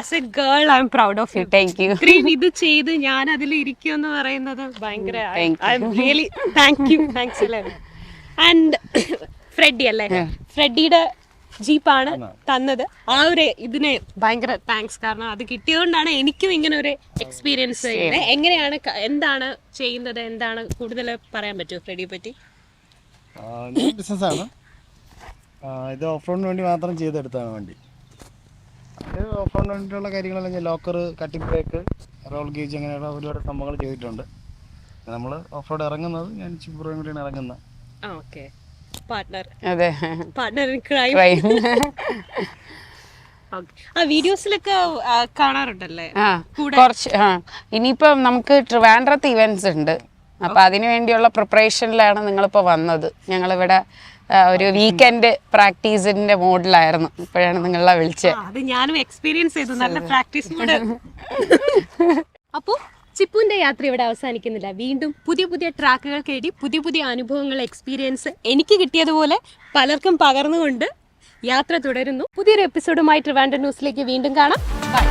as a girl I'm proud of you. Thank you. ഇത്രയും ഇത് ചെയ്ത് ഞാൻ അതിൽ ഇരിക്കുമെന്ന് പറയുന്നത് ഭയങ്കര I'm really thanks അല്ലേ. ആൻഡ് ഫ്രെഡി അല്ലേ, ഫ്രെഡിയുടെ ജീപ്പാണ് തന്നത്. ആ ഒരു ഇതിന് ഭയങ്കര താങ്ക്സ്. കാരണം അത് കിട്ടിയതുകൊണ്ടാണ് എനിക്കും ഇങ്ങനെ ഒരു എക്സ്പീരിയൻസ് ചെയ്യുന്നത്. എങ്ങനെയാണ്, എന്താണ് ചെയ്യുന്നത്, എന്താണ് കൂടുതൽ പറയാൻ പറ്റുമോ ഫ്രെഡിയെ പറ്റി? ബിസിനസ്സാണ് ഇത്. ഓഫ് റോഡിന് വേണ്ടി മാത്രം ചെയ്തെടുത്താണ് വണ്ടി. അത് ഓഫ് റോഡിന് വേണ്ടിയിട്ടുള്ള കാര്യങ്ങളെല്ലാം ഞാൻ locker, cutting break, roll gauge, അങ്ങനെയുള്ള ഒരുപാട് സംഭവങ്ങൾ ചെയ്തിട്ടുണ്ട്. നമ്മൾ ഓഫ് റോഡ് ഇറങ്ങുന്നത് ഞാൻ ചിപ്പുറയും കൂടിയാണ് ഇറങ്ങുന്നത്. Okay, partner. അതെ, പാർട്ട്ണർ ഇൻ ക്രൈം. ആ വീഡിയോസിലൊക്കെ കാണാറുണ്ടല്ലേ? കുറച്ച്. ഇനിയിപ്പം നമുക്ക് ട്രിവാൻഡ്രത്ത് ഇവന്റ്സ് ഉണ്ട്. അപ്പൊ അതിനു വേണ്ടിയുള്ള പ്രിപ്പറേഷനിലാണ് നിങ്ങളിപ്പോ വന്നത്. ഞങ്ങളിവിടെ ഒരു വീക്കെൻഡ് പ്രാക്ടീസിന്റെ മോഡിലായിരുന്നു. ഇപ്പോഴാണ് നിങ്ങളെ വിളിച്ചത്. അത് ഞാനും എക്സ്പീരിയൻസ് ചെയ്തു, നല്ല പ്രാക്ടീസ് മോഡ്. അപ്പോ ചിപ്പുവിന്റെ യാത്ര ഇവിടെ അവസാനിക്കുന്നില്ല. വീണ്ടും പുതിയ പുതിയ ട്രാക്കുകൾ കേടി പുതിയ പുതിയ അനുഭവങ്ങൾ, എക്സ്പീരിയൻസ് എനിക്ക് കിട്ടിയതുപോലെ പലർക്കും പകർന്നുകൊണ്ട് യാത്ര തുടരുന്നു. പുതിയൊരു എപ്പിസോഡുമായി ട്രിവാൻഡ്രം ന്യൂസിലേക്ക് വീണ്ടും കാണാം. ബൈ.